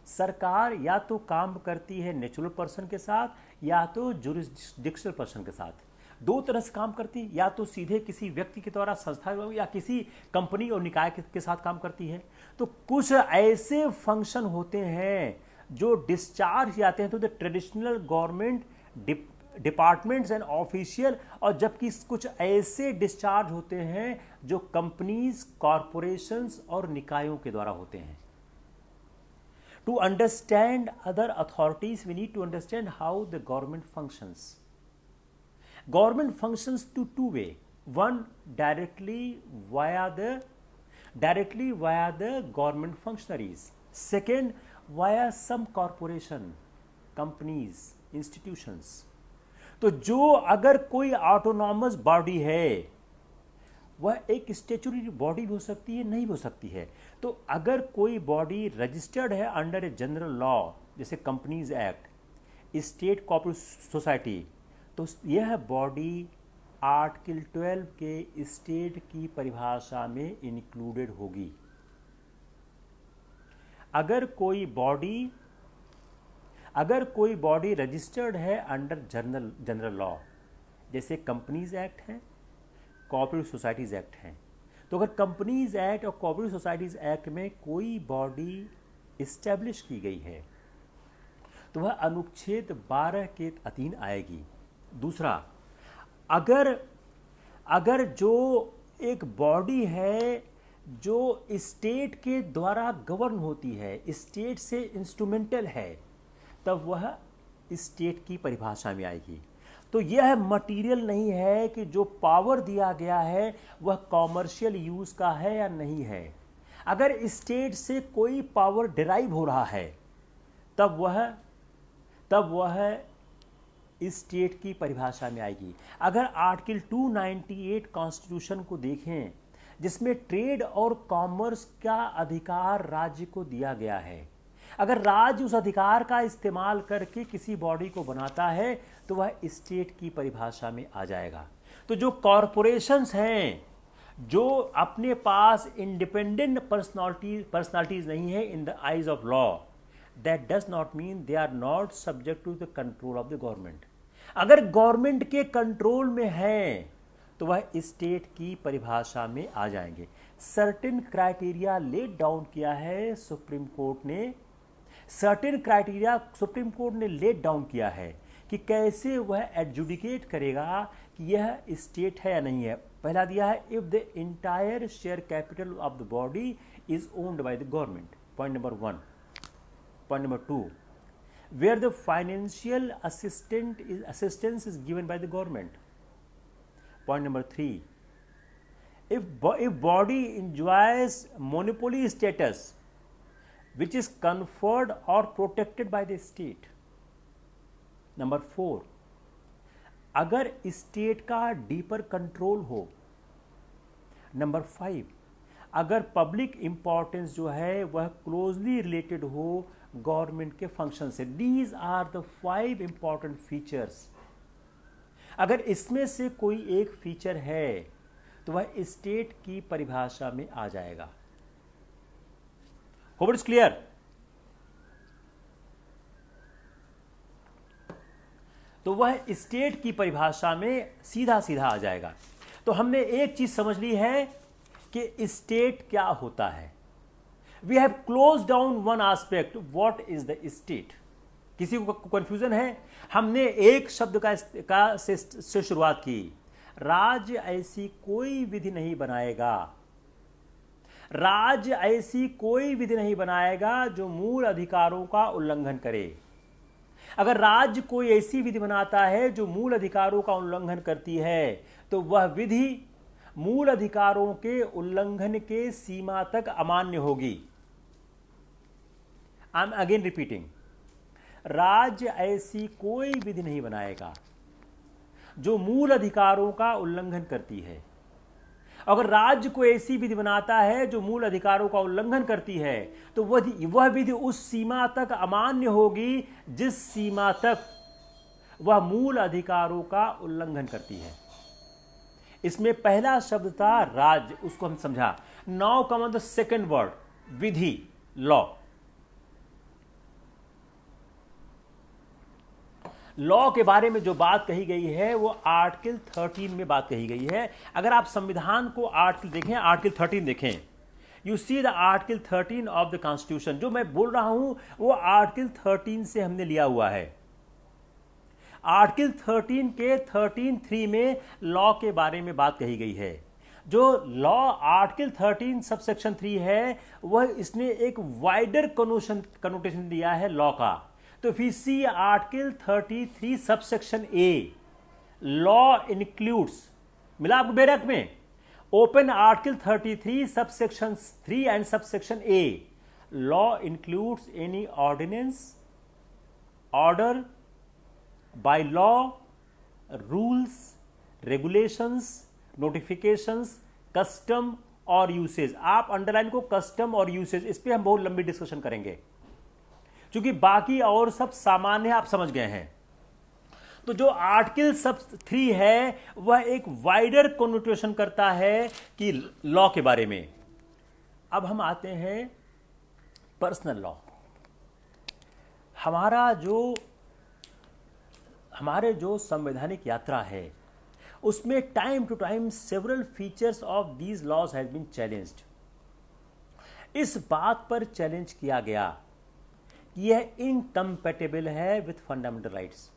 सरकार या तो काम करती है नेचुरल पर्सन के साथ या तो जुरिस्डिक्शनल पर्सन के साथ। 2 तरह से काम करती, या तो सीधे किसी व्यक्ति के द्वारा, संस्था या किसी कंपनी और निकाय के साथ काम करती है। तो कुछ ऐसे फंक्शन होते हैं जो डिस्चार्ज जाते हैं तो the traditional government departments and official, और जबकि कुछ ऐसे डिस्चार्ज होते हैं जो कंपनीज, कॉरपोरेशंस और निकायों के द्वारा होते हैं। To understand other authorities we need to understand how the government functions. Government functions to 2 ways. One, directly via the government functionaries. Second, via some corporation, companies, institutions. तो जो अगर कोई ऑटोनॉमस बॉडी है वह एक स्टेचुटरी बॉडी भी हो सकती है, नहीं हो सकती है। तो अगर कोई बॉडी रजिस्टर्ड है अंडर ए जनरल लॉ, जैसे companies act, state cooperative society, तो यह बॉडी आर्टिकल 12 के स्टेट की परिभाषा में इंक्लूडेड होगी। अगर कोई बॉडी रजिस्टर्ड है अंडर जनरल लॉ, जैसे कंपनीज एक्ट है, कोऑपरेटिव सोसाइटीज एक्ट है, तो अगर कंपनीज एक्ट और कोऑपरेटिव सोसाइटीज एक्ट में कोई बॉडी इस्टेब्लिश की गई है तो वह अनुच्छेद 12 के अधीन आएगी। दूसरा, अगर जो एक बॉडी है जो स्टेट के द्वारा गवर्न होती है, स्टेट से इंस्ट्रूमेंटल है, तब वह स्टेट की परिभाषा में आएगी। तो यह मटेरियल नहीं है कि जो पावर दिया गया है वह कॉमर्शियल यूज का है या नहीं है। अगर स्टेट से कोई पावर डिराइव हो रहा है तब वह स्टेट की परिभाषा में आएगी। अगर आर्टिकल 298 कॉन्स्टिट्यूशन को देखें, जिसमें ट्रेड और कॉमर्स का अधिकार राज्य को दिया गया है, अगर राज्य उस अधिकार का इस्तेमाल करके किसी बॉडी को बनाता है तो वह स्टेट की परिभाषा में आ जाएगा। तो जो कॉरपोरेशंस हैं, जो अपने पास इंडिपेंडेंट पर्सनालिटीज नहीं है in the eyes of law, that does not mean they are not subject to the control of the government. अगर गवर्नमेंट के कंट्रोल में है तो वह स्टेट की परिभाषा में आ जाएंगे। सर्टेन क्राइटेरिया लेट डाउन किया है सुप्रीम कोर्ट ने, सर्टेन क्राइटेरिया सुप्रीम कोर्ट ने लेट डाउन किया है कि कैसे वह एडजुडिकेट करेगा कि यह स्टेट है या नहीं है। पहला दिया है, if the entire share capital of the body is owned by the government, point number 1। Point number 2, where the financial assistance is given by the government. Point number 3, if body enjoys monopoly status which is conferred or protected by the state. Number 4, अगर स्टेट का डीपर कंट्रोल हो। नंबर 5, अगर पब्लिक इंपॉर्टेंस जो है वह क्लोजली रिलेटेड हो गवर्नमेंट के फंक्शन से। These are the 5 important features. अगर इसमें से कोई एक फीचर है तो वह स्टेट की परिभाषा में आ जाएगा। Hope it's clear. तो वह स्टेट की परिभाषा में सीधा सीधा आ जाएगा। तो हमने एक चीज समझ ली है कि स्टेट क्या होता है। We have close down one aspect, what is the state. किसी को कंफ्यूजन है? हमने एक शब्द से शुरुआत की, राज्य ऐसी कोई विधि नहीं बनाएगा, राज्य ऐसी कोई विधि नहीं बनाएगा जो मूल अधिकारों का उल्लंघन करे। अगर राज्य कोई ऐसी विधि बनाता है जो मूल अधिकारों का उल्लंघन करती है तो वह विधि मूल अधिकारों के उल्लंघन के सीमा तक अमान्य होगी। आई एम अगेन रिपीटिंग, राज्य ऐसी कोई विधि नहीं बनाएगा जो मूल अधिकारों का उल्लंघन करती है। अगर राज्य को ऐसी विधि बनाता है जो मूल अधिकारों का उल्लंघन करती है तो वह विधि उस सीमा तक अमान्य होगी जिस सीमा तक वह मूल अधिकारों का उल्लंघन करती है। इसमें पहला शब्द था राज्य, उसको हम समझा। Now come on the second word, Vidhi, law. Law के बारे में जो बात कही गई है वो आर्टिकल 13 में बात कही गई है। अगर आप संविधान को आर्टिकल देखें, आर्टिकल 13 देखें, you see the article 13 of the constitution. जो मैं बोल रहा हूं वो आर्टिकल 13 से हमने लिया हुआ है। आर्टिकल 13 के 13(3) में लॉ के बारे में बात कही गई है। जो लॉ आर्टिकल 13 सबसेक्शन 3 है वह इसने एक वाइडर कनोटेशन दिया है लॉ का। तो if you see article 33 subsection A, law includes, मिला आपको बेरक में, open article 33 subsection 3 and subsection A, law includes any ordinance, order, bylaw, rules, regulations, notifications, custom और यूसेज। आप अंडरलाइन को कस्टम और यूसेज, इस पे हम बहुत लंबी डिस्कशन करेंगे क्योंकि बाकी और सब सामान्य आप समझ गए हैं। तो जो आर्टिकल सब 3 है वह एक वाइडर कॉन्नोटेशन करता है कि लॉ के बारे में। अब हम आते हैं पर्सनल लॉ। हमारे जो संवैधानिक यात्रा है उसमें time to time several features of these laws has been challenged. इस बात पर चैलेंज किया गया यह इनकम्पैटिबल है with fundamental rights.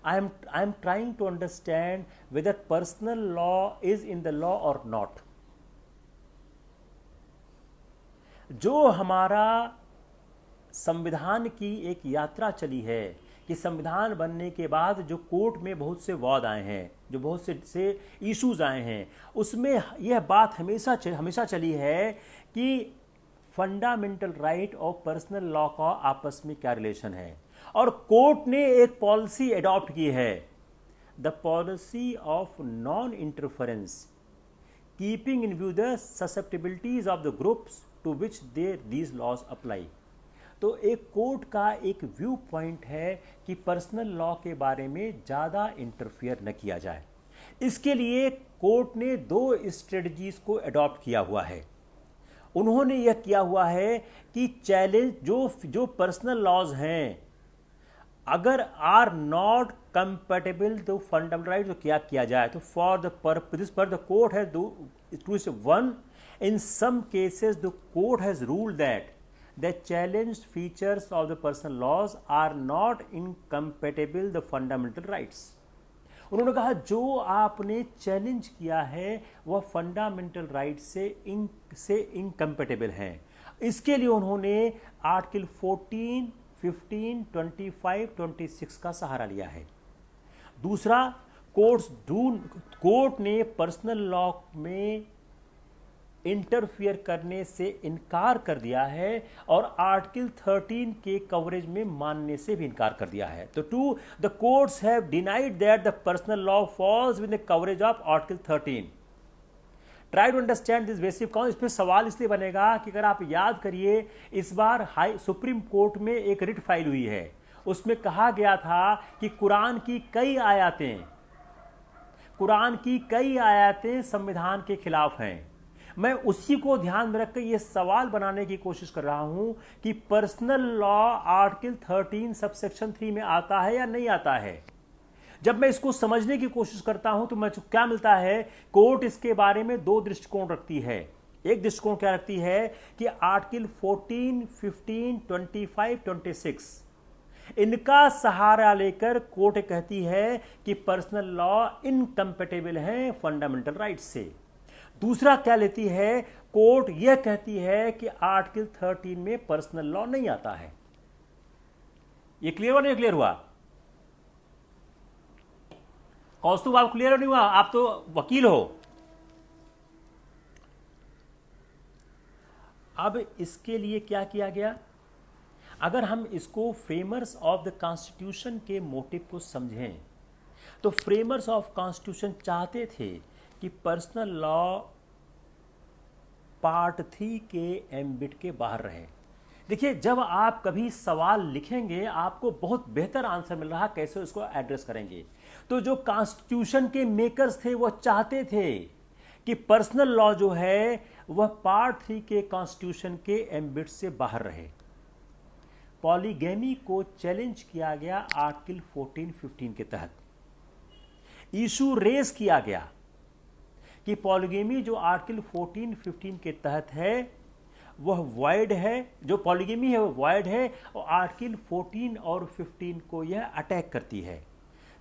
I am trying to understand whether personal law is in the law और नॉट। जो हमारा संविधान की एक यात्रा चली है कि संविधान बनने के बाद जो कोर्ट में बहुत से वाद आए हैं, जो बहुत से इश्यूज आए हैं, उसमें यह बात हमेशा चली है कि फंडामेंटल राइट और पर्सनल लॉ का आपस में क्या रिलेशन है। और कोर्ट ने एक पॉलिसी अडॉप्ट की है, the policy of non interference, keeping in view the susceptibilities of the groups to which these laws apply. तो एक कोर्ट का एक व्यू पॉइंट है कि पर्सनल लॉ के बारे में ज़्यादा इंटरफियर न किया जाए। इसके लिए कोर्ट ने दो स्ट्रेटजीज को अडॉप्ट किया हुआ है। उन्होंने यह किया हुआ है कि चैलेंज जो पर्सनल लॉज हैं अगर are not compatible to fundamental right तो क्या किया जाए, तो फॉर द पर्पस पर the court has to one in some cases the court has ruled that the challenge features of the personal laws are not incompatible the fundamental rights. उन्होंने कहा जो आपने चैलेंज किया है वह फंडामेंटल राइट से इनकम्पेटेबल हैं। इसके लिए उन्होंने आर्टिकल 14, 15, 25, 26 का सहारा लिया है। दूसरा, कोर्ट ने पर्सनल लॉ में इंटरफियर करने से इनकार कर दिया है और आर्टिकल 13 के कवरेज में मानने से भी इनकार कर दिया है। तो the courts have denied that the personal law falls with the coverage of article 13। Try to understand this basic con. इस पर सवाल इसलिए बनेगा कि अगर आप याद करिए, इस बार सुप्रीम कोर्ट में एक रिट फाइल हुई है, उसमें कहा गया था कि कुरान की कई आयतें संविधान के खिलाफ हैं। मैं उसी को ध्यान में रखकर यह सवाल बनाने की कोशिश कर रहा हूं कि पर्सनल लॉ आर्टिकल 13 सबसेक्शन 3 में आता है या नहीं आता है। जब मैं इसको समझने की कोशिश करता हूं तो मुझे क्या मिलता है, कोर्ट इसके बारे में दो दृष्टिकोण रखती है। एक दृष्टिकोण क्या रखती है कि आर्टिकल 14, 15, 25, 26 इनका सहारा लेकर कोर्ट कहती है कि पर्सनल लॉ इनकम्पेटेबल है फंडामेंटल राइट से। दूसरा क्या लेती है, कोर्ट यह कहती है कि आर्टिकल 13 में पर्सनल लॉ नहीं आता है। ये क्लियर हुआ नहीं क्लियर हुआ? कौस्तुभ, आप क्लियर नहीं हुआ? आप तो वकील हो। अब इसके लिए क्या किया गया, अगर हम इसको फ्रेमर्स ऑफ द कॉन्स्टिट्यूशन के मोटिव को समझें तो फ्रेमर्स ऑफ कॉन्स्टिट्यूशन चाहते थे कि पर्सनल लॉ पार्ट 3 के एम्बिट के बाहर रहे। देखिए, जब आप कभी सवाल लिखेंगे आपको बहुत बेहतर आंसर मिल रहा कैसे इसको एड्रेस करेंगे। तो जो कॉन्स्टिट्यूशन के मेकर्स थे वो चाहते थे कि पर्सनल लॉ जो है वह पार्ट 3 के कॉन्स्टिट्यूशन के एम्बिट से बाहर रहे। पॉलीगैमी को चैलेंज किया गया आर्टिकल 14, 15 के तहत। इशू रेज किया गया कि पॉलीगैमी जो आर्टिकल 14, 15 के तहत है वह वॉइड है, जो पॉलीगैमी है वह वॉइड है और आर्टिकल 14 और 15 को यह अटैक करती है।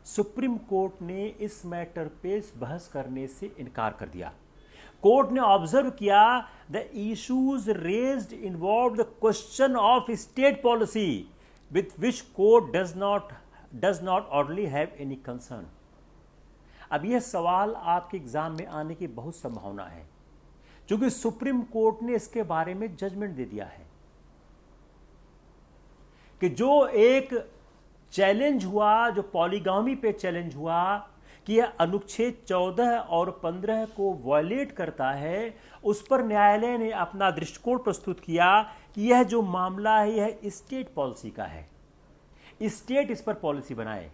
सुप्रीम कोर्ट ने इस मैटर पे बहस करने से इनकार कर दिया। कोर्ट ने ऑब्जर्व किया the issues raised involve the question of state policy with which court does not orderly have any concern. अब यह सवाल आपके एग्जाम में आने की बहुत संभावना है क्योंकि सुप्रीम कोर्ट ने इसके बारे में जजमेंट दे दिया है कि जो एक चैलेंज हुआ, जो पॉलीगामी पे चैलेंज हुआ कि यह अनुच्छेद 14 और 15 को वायलेट करता है, उस पर न्यायालय ने अपना दृष्टिकोण प्रस्तुत किया कि यह जो मामला है यह स्टेट पॉलिसी का है, स्टेट इस पर पॉलिसी बनाए।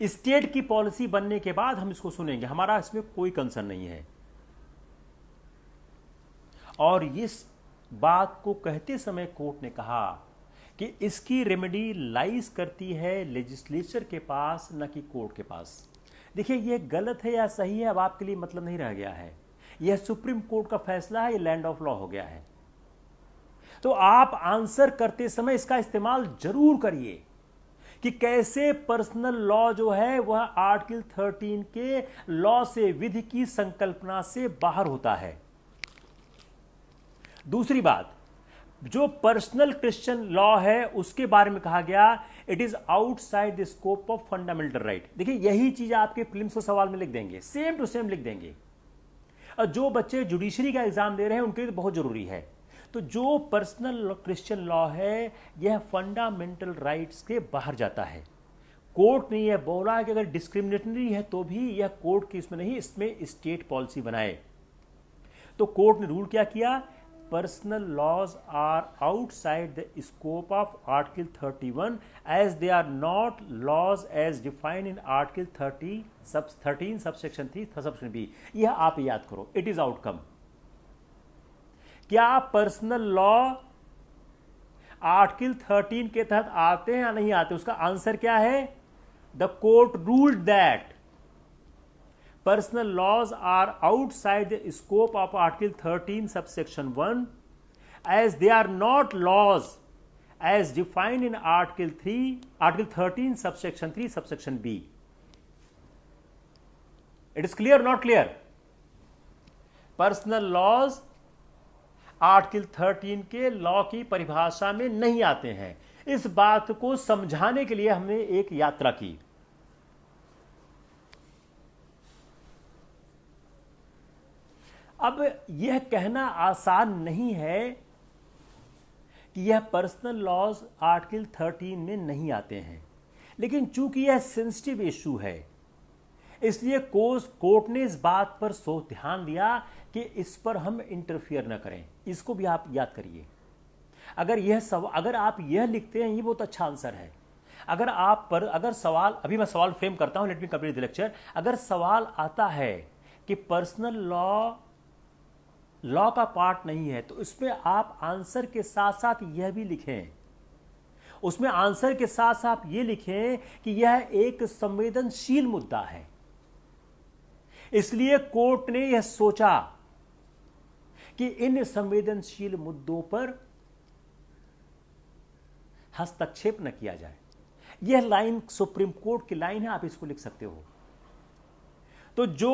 स्टेट की पॉलिसी बनने के बाद हम इसको सुनेंगे, हमारा इसमें कोई कंसर्न नहीं है। और इस बात को कहते समय कोर्ट ने कहा कि इसकी रेमेडी लाइज करती है लेजिस्लेचर के पास, न कि कोर्ट के पास। देखिए, यह गलत है या सही है अब आपके लिए मतलब नहीं रह गया है। यह सुप्रीम कोर्ट का फैसला है, यह लैंड ऑफ लॉ हो गया है। तो आप आंसर करते समय इसका इस्तेमाल जरूर करिए कि कैसे पर्सनल लॉ जो है वह आर्टिकल 13 के लॉ से, विधि की संकल्पना से बाहर होता है। दूसरी बात, जो पर्सनल क्रिश्चियन लॉ है उसके बारे में कहा गया it is outside the scope of fundamental right. देखिए, यही चीज आपके प्रीलिम्स के सवाल में लिख देंगे, सेम टू सेम लिख देंगे। और जो बच्चे जुडिशरी का एग्जाम दे रहे हैं उनके लिए तो बहुत जरूरी है। तो जो पर्सनल क्रिश्चियन लॉ है यह फंडामेंटल राइट्स के बाहर जाता है। कोर्ट ने यह बोला कि अगर डिस्क्रिमिनेटरी है तो भी यह कोर्ट की इसमें नहीं, इसमें स्टेट पॉलिसी बनाए। तो कोर्ट ने रूल क्या किया, personal laws are outside the scope of Article 31 as they are not laws as defined in Article 13 subsection 3 subsection B. यह आप याद करो, it is outcome. क्या पर्सनल लॉ आर्टिकल 13 के तहत आते हैं या नहीं आते? उसका आंसर क्या है? The court ruled that personal laws are outside the scope of Article 13 subsection 1 as they are not laws as defined in Article 13 subsection 3 subsection B. It is clear or not clear? Personal laws article 13 के लॉ की परिभाषा में नहीं आते हैं। इस बात को समझाने के लिए हमने एक यात्रा की। अब यह कहना आसान नहीं है कि यह पर्सनल लॉज आर्टिकल 13 में नहीं आते हैं, लेकिन चूंकि यह सेंसिटिव इशू है इसलिए कोर्ट ने इस बात पर ध्यान दिया कि इस पर हम इंटरफियर न करें। इसको भी आप याद करिए। अगर आप यह लिखते हैं, ये बहुत अच्छा आंसर है। अगर सवाल, अभी मैं सवाल फ्रेम करता हूं, let me complete the lecture. अगर सवाल आता है कि पर्सनल लॉ का पार्ट नहीं है, तो इसमें आप आंसर के साथ साथ यह भी लिखें। उसमें आंसर के साथ साथ यह लिखें कि यह एक संवेदनशील मुद्दा है, इसलिए कोर्ट ने यह सोचा कि इन संवेदनशील मुद्दों पर हस्तक्षेप न किया जाए। यह लाइन सुप्रीम कोर्ट की लाइन है, आप इसको लिख सकते हो। तो जो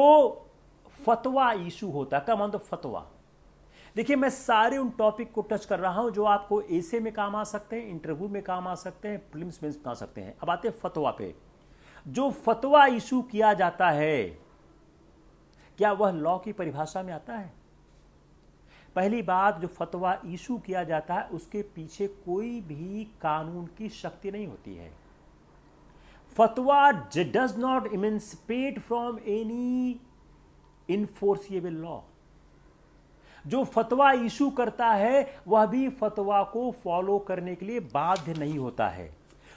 फतवा इशू होता है, कम ऑन द फतवा, देखिए मैं सारे उन टॉपिक को टच कर रहा हूं जो आपको एसे में काम आ सकते हैं, इंटरव्यू में काम आ सकते हैं, प्रीलिम्स में आ सकते हैं। अब आते हैं फतवा पे। जो फतवा इशू किया जाता है, क्या वह लॉ की परिभाषा में आता है? पहली बात, जो फतवा इशू किया जाता है उसके पीछे कोई भी कानून की शक्ति नहीं होती है। फतवा does not emancipate from any enforceable law. जो फतवा इशू करता है वह भी फतवा को फॉलो करने के लिए बाध्य नहीं होता है।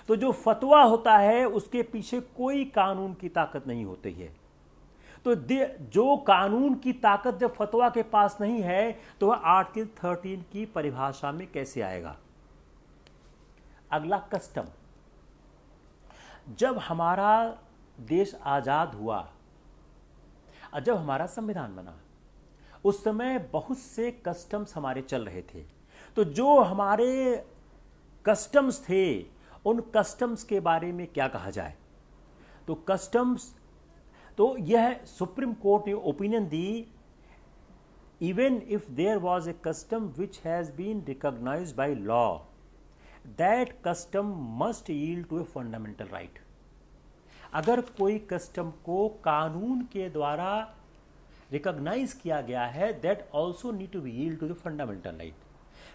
तो जो फतवा होता है उसके पीछे कोई कानून की ताकत नहीं होती है। तो जो कानून की ताकत जब फतवा के पास नहीं है तो वह आर्टिकल 13 की परिभाषा में कैसे आएगा? अगला, कस्टम। जब हमारा देश आजाद हुआ और जब हमारा संविधान बना, उस समय बहुत से कस्टम्स हमारे चल रहे थे। तो जो हमारे कस्टम्स थे, उन कस्टम्स के बारे में क्या कहा जाए? तो कस्टम्स, तो यह सुप्रीम कोर्ट ने ओपिनियन दी, even if there was a custom which has been recognised by law, that custom must yield to a fundamental right. अगर कोई कस्टम को कानून के द्वारा रिकॉग्नाइज किया गया है, that also need to be yield to the fundamental right.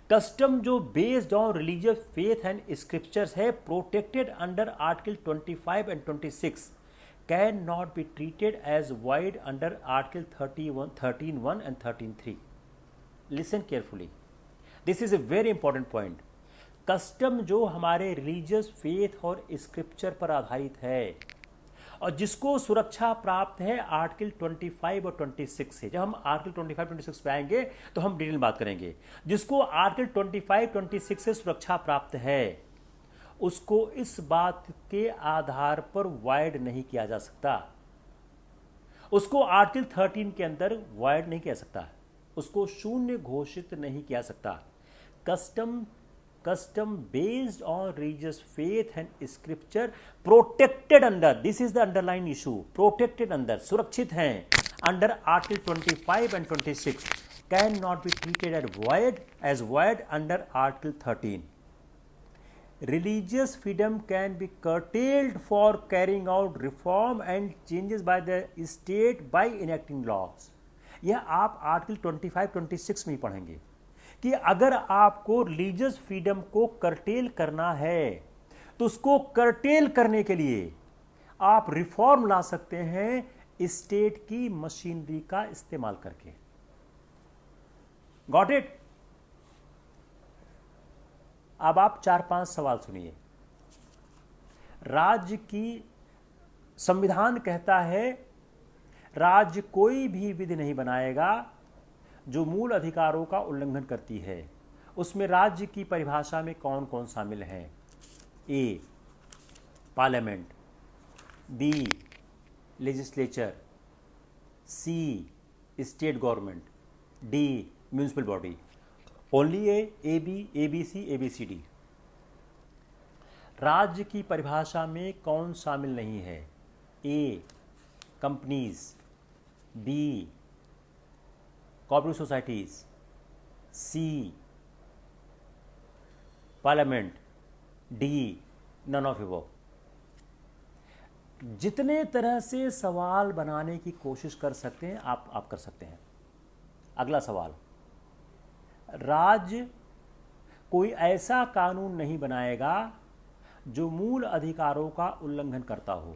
Custom जो based on religious faith and scriptures है, protected under article 25 and 26, can not be treated as void under article 13(1) and 13(3). Listen carefully, this is a very important point. Custom जो हमारे रिलीजियस फेथ और स्क्रिप्चर पर आधारित है और जिसको सुरक्षा प्राप्त है आर्टिकल 25 और 26 से। जब हम आर्टिकल 25-26 पे आएंगे तो हम डिटेल में बात करेंगे। जिसको आर्टिकल 25-26 से सुरक्षा प्राप्त है, उसको इस बात के आधार पर वाइड नहीं किया जा सकता। उसको आर्टिकल 13 के अंदर वाइड नहीं किया सकता, उसको शून्य घोषित नहीं किया सकता। custom based on religious faith and scripture protected under, this is the underlying issue, protected under, सुरक्षित हैं under article 25 and 26, can not be treated as void under article 13. Religious freedom can be curtailed for carrying out reform and changes by the state by enacting laws. यह आप आर्टिकल 25-26 में ही पढ़ेंगे कि अगर आपको रिलीजियस फ्रीडम को कर्टेल करना है तो उसको कर्टेल करने के लिए आप रिफॉर्म ला सकते हैं स्टेट की मशीनरी का इस्तेमाल करके। Got it? अब आप 4-5 सवाल सुनिए। राज्य की संविधान कहता है राज्य कोई भी विधि नहीं बनाएगा जो मूल अधिकारों का उल्लंघन करती है। उसमें राज्य की परिभाषा में कौन कौन शामिल हैं? A parliament, B legislature, C state government, D municipal body. Only A B C A B C D. राज्य की परिभाषा में कौन शामिल नहीं है? A companies, B corporate societies, C parliament, D none of above. जितने तरह से सवाल बनाने की कोशिश कर सकते हैं आप कर सकते हैं। अगला सवाल, राज्य कोई ऐसा कानून नहीं बनाएगा जो मूल अधिकारों का उल्लंघन करता हो।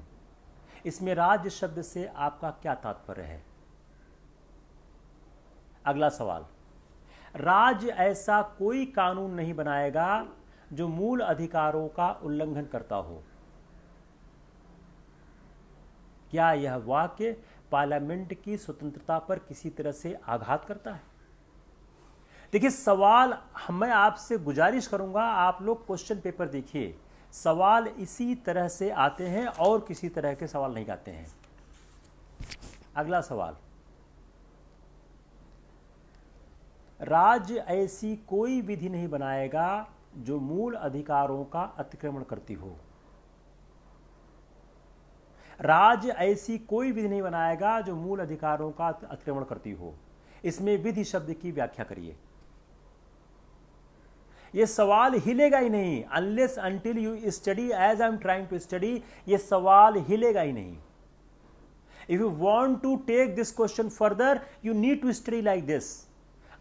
इसमें राज्य शब्द से आपका क्या तात्पर्य है? अगला सवाल, राज्य ऐसा कोई कानून नहीं बनाएगा जो मूल अधिकारों का उल्लंघन करता हो। क्या यह वाक्य पार्लियामेंट की स्वतंत्रता पर किसी तरह से आघात करता है? देखिए सवाल, मैं आपसे गुजारिश करूंगा आप लोग क्वेश्चन पेपर देखिए, सवाल इसी तरह से आते हैं और किसी तरह के सवाल नहीं आते हैं। अगला सवाल, राज्य ऐसी कोई विधि नहीं बनाएगा जो मूल अधिकारों का अतिक्रमण करती हो। राज्य ऐसी कोई विधि नहीं बनाएगा जो मूल अधिकारों का अतिक्रमण करती हो। इसमें विधि शब्द की व्याख्या करिए। यह सवाल हिलेगा ही नहीं unless until you study as I am trying to study. यह सवाल हिलेगा ही नहीं। If you want to take this question further you need to study like this.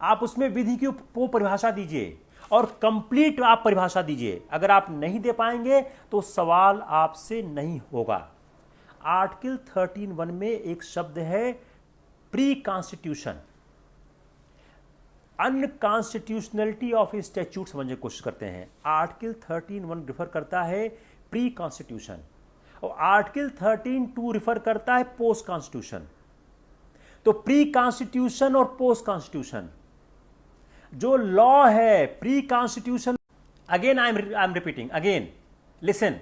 आप उसमें विधि की परिभाषा दीजिए और कंप्लीट आप परिभाषा दीजिए। अगर आप नहीं दे पाएंगे तो सवाल आपसे नहीं होगा। आर्टिकल 13(1) में एक शब्द है प्री कॉन्स्टिट्यूशन। अनकॉन्स्टिट्यूशनलिटी ऑफ स्टैट्यूट समझने की कोशिश करते हैं। आर्टिकल 13(1) रिफर करता है प्री कॉन्स्टिट्यूशन और आर्टिकल 13(2) रिफर करता है पोस्ट कॉन्स्टिट्यूशन। तो प्री कॉन्स्टिट्यूशन और पोस्ट कॉन्स्टिट्यूशन जो लॉ है, pre constitution, again I am repeating again, listen,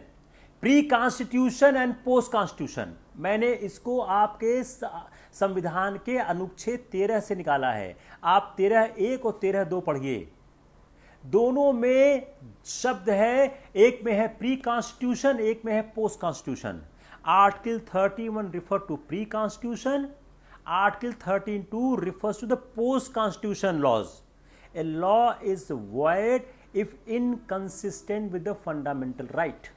pre constitution and post constitution, मैंने इसको आपके संविधान के अनुच्छेद 13 से निकाला है। आप 13(1) और 13(2) पढ़िए। दोनों में शब्द है, एक में है प्री कॉन्स्टिट्यूशन, एक में है post constitution. Article 31 refer to pre constitution, article 13(2) refers to the post constitution laws. A law is void if inconsistent with the fundamental right.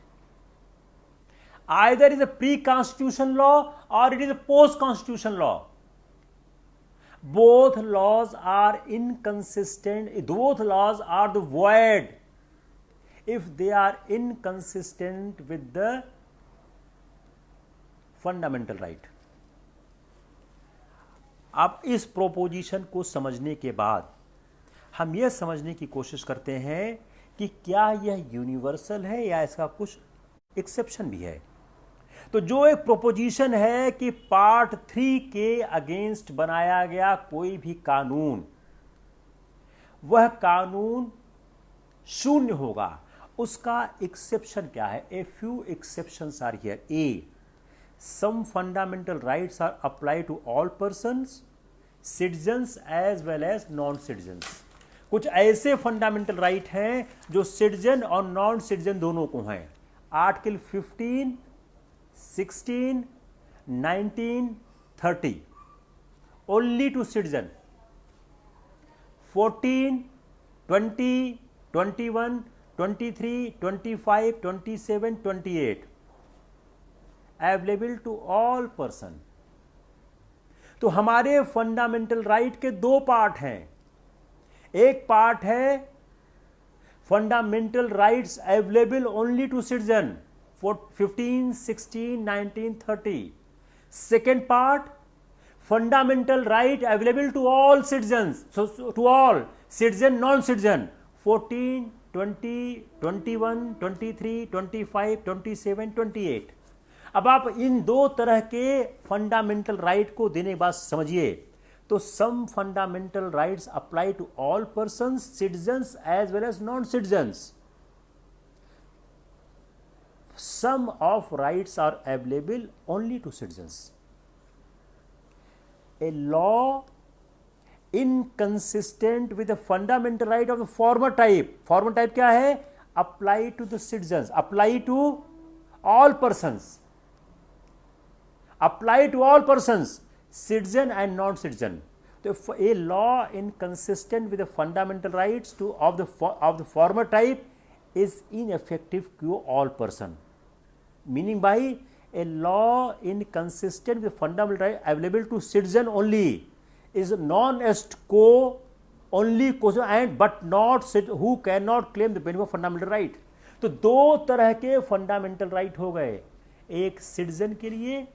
Either it is a pre-constitution law or it is a post-constitution law. Both laws are inconsistent. Both laws are the void if they are inconsistent with the fundamental right. अब इस प्रोपोजिशन को समझने के बाद हम यह समझने की कोशिश करते हैं कि क्या यह यूनिवर्सल है या इसका कुछ एक्सेप्शन भी है। तो जो एक प्रोपोजिशन है कि पार्ट 3 के अगेंस्ट बनाया गया कोई भी कानून, वह कानून शून्य होगा, उसका एक्सेप्शन क्या है? A few exceptions are here. A, some fundamental rights are applied to all persons, citizens as well as non-citizens. कुछ ऐसे फंडामेंटल राइट हैं जो सिटीजन और नॉन सिटीजन दोनों को हैं। Article 15, 16, 19, 30 only to citizen. 14, 20, 21, 23, 25, 27, 28 available to all person. तो हमारे फंडामेंटल राइट के दो पार्ट हैं। एक पार्ट है fundamental rights available only to citizen, 15, 16, 19, 30। Second part, fundamental right available to all citizen, to all citizen, non citizen, 14, 20, 21, 23, 25, 27, 28। अब आप इन दो तरह के फंडामेंटल राइट को देने के बाद समझिए, तो some fundamental rights apply to all persons, citizens as well as non citizens. Some of rights are available only to citizens. A law inconsistent with the fundamental right of the former type क्या है? Apply to the citizens, apply to all persons, apply to all persons, citizen and non-citizen. So a law inconsistent with the fundamental rights of the former type is ineffective to all person. Meaning by a law inconsistent with fundamental right available to citizen only is non-est quo only question and but not who cannot claim the benefit of fundamental right. तो दो तरह के फंडामेंटल राइट हो गए, एक सिटीजन के लिए,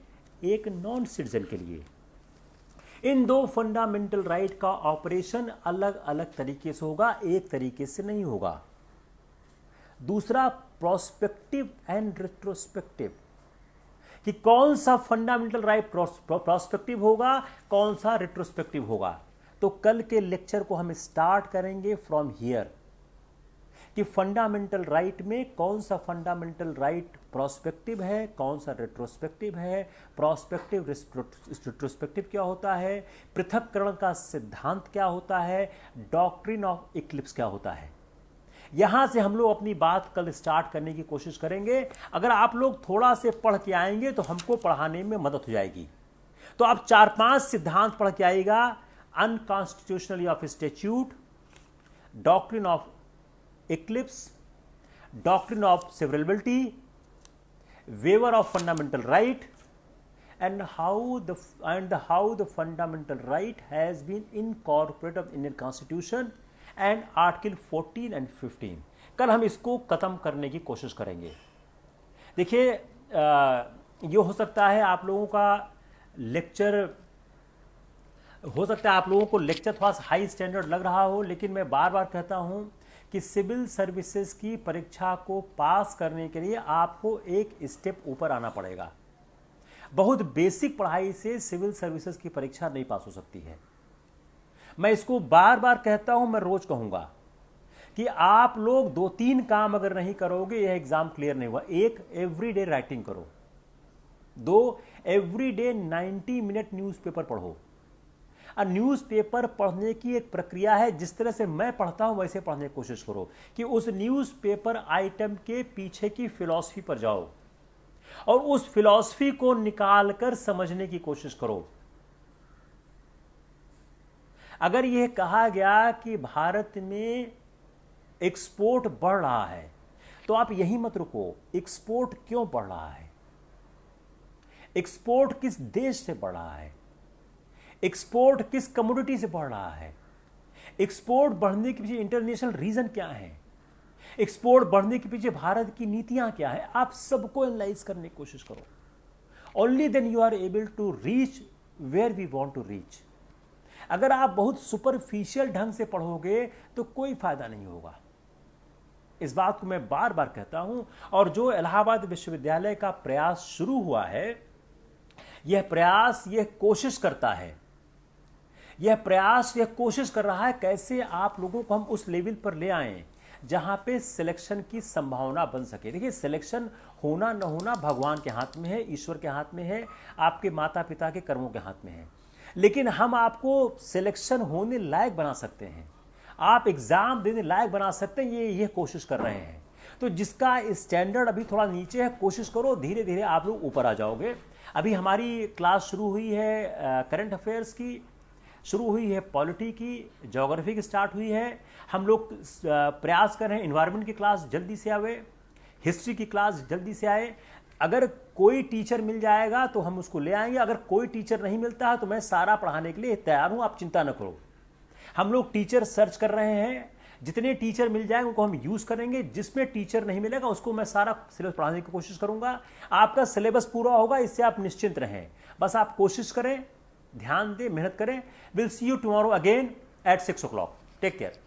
एक नॉन सिटीजन के लिए। इन दो फंडामेंटल राइट का ऑपरेशन अलग अलग तरीके से होगा, एक तरीके से नहीं होगा। दूसरा प्रोस्पेक्टिव एंड रिट्रोस्पेक्टिव, कि कौन सा फंडामेंटल राइट प्रोस्पेक्टिव होगा, कौन सा रिट्रोस्पेक्टिव होगा। तो कल के लेक्चर को हम स्टार्ट करेंगे फ्रॉम हियर, कि फंडामेंटल राइट में कौन सा फंडामेंटल राइट प्रोस्पेक्टिव है, कौन सा रिट्रोस्पेक्टिव है, प्रोस्पेक्टिव रिट्रोस्पेक्टिव क्या होता है, पृथक्करण का सिद्धांत क्या होता है, डॉक्ट्रिन ऑफ इक्लिप्स क्या होता है। यहां से हम लोग अपनी बात कल स्टार्ट करने की कोशिश करेंगे। अगर आप लोग थोड़ा से पढ़ के आएंगे तो हमको पढ़ाने में मदद हो जाएगी। तो आप 4-5 सिद्धांत पढ़ के आएगा, unconstitutionally of statute, doctrine of eclipse, doctrine of severability, waiver of fundamental right, and how the fundamental right has been incorporated of Indian Constitution and article 14 and 15। कल हम इसको खत्म करने की कोशिश करेंगे। देखिए, ये हो सकता है आप लोगों का लेक्चर, हो सकता है आप लोगों को लेक्चर थोड़ा सा हाई स्टैंडर्ड लग रहा हो, लेकिन मैं बार बार कहता हूं कि सिविल सर्विसेज की परीक्षा को पास करने के लिए आपको एक स्टेप ऊपर आना पड़ेगा। बहुत बेसिक पढ़ाई से सिविल सर्विसेज की परीक्षा नहीं पास हो सकती है। मैं इसको बार बार कहता हूं, मैं रोज कहूंगा कि आप लोग 2-3 काम अगर नहीं करोगे यह एग्जाम क्लियर नहीं हुआ। एक, एवरीडे राइटिंग करो। 2, एवरीडे 90 मिनट न्यूज़पेपर पढ़ो। न्यूज़पेपर पढ़ने की एक प्रक्रिया है, जिस तरह से मैं पढ़ता हूं वैसे पढ़ने की कोशिश करो, कि उस न्यूज़पेपर आइटम के पीछे की फिलॉसफी पर जाओ और उस फिलॉसफी को निकालकर समझने की कोशिश करो। अगर यह कहा गया कि भारत में एक्सपोर्ट बढ़ रहा है, तो आप यहीं मत रुको, एक्सपोर्ट क्यों बढ़ रहा है, एक्सपोर्ट किस देश से बढ़ रहा है, एक्सपोर्ट किस कमोडिटी से बढ़ रहा है, एक्सपोर्ट बढ़ने के पीछे इंटरनेशनल रीजन क्या है, एक्सपोर्ट बढ़ने के पीछे भारत की नीतियां क्या है। आप सबको एनालाइज करने की कोशिश करो। Only then you are able to reach where we want to reach. अगर आप बहुत सुपरफिशियल ढंग से पढ़ोगे तो कोई फायदा नहीं होगा। इस बात को मैं बार बार कहता हूं। और जो इलाहाबाद विश्वविद्यालय का प्रयास शुरू हुआ है, यह प्रयास, यह कोशिश करता है, यह प्रयास, यह कोशिश कर रहा है कैसे आप लोगों को हम उस लेवल पर ले आएं जहां पे सिलेक्शन की संभावना बन सके। देखिए, सिलेक्शन होना न होना भगवान के हाथ में है, ईश्वर के हाथ में है, आपके माता पिता के कर्मों के हाथ में है, लेकिन हम आपको सिलेक्शन होने लायक बना सकते हैं, आप एग्जाम देने लायक बना सकते हैं। ये कोशिश कर रहे हैं। तो जिसका स्टैंडर्ड अभी थोड़ा नीचे है, कोशिश करो, धीरे धीरे आप लोग ऊपर आ जाओगे। अभी हमारी क्लास शुरू हुई है करंट अफेयर्स की, शुरू हुई है पॉलिटी की, ज्योग्राफी की स्टार्ट हुई है। हम लोग प्रयास कर रहे हैं एनवायरनमेंट की क्लास जल्दी से आवे, हिस्ट्री की क्लास जल्दी से आए। अगर कोई टीचर मिल जाएगा तो हम उसको ले आएंगे, अगर कोई टीचर नहीं मिलता है तो मैं सारा पढ़ाने के लिए तैयार हूं, आप चिंता न करो। हम लोग टीचर सर्च कर रहे हैं, जितने टीचर मिल जाएंगे उनको हम यूज करेंगे, जिसमें टीचर नहीं मिलेगा उसको मैं सारा सिलेबस पढ़ाने की कोशिश करूंगा। आपका सिलेबस पूरा होगा, इससे आप निश्चिंत रहें। बस आप कोशिश करें, ध्यान दें, मेहनत करें। Will see you tomorrow again at 6 o'clock। Take care.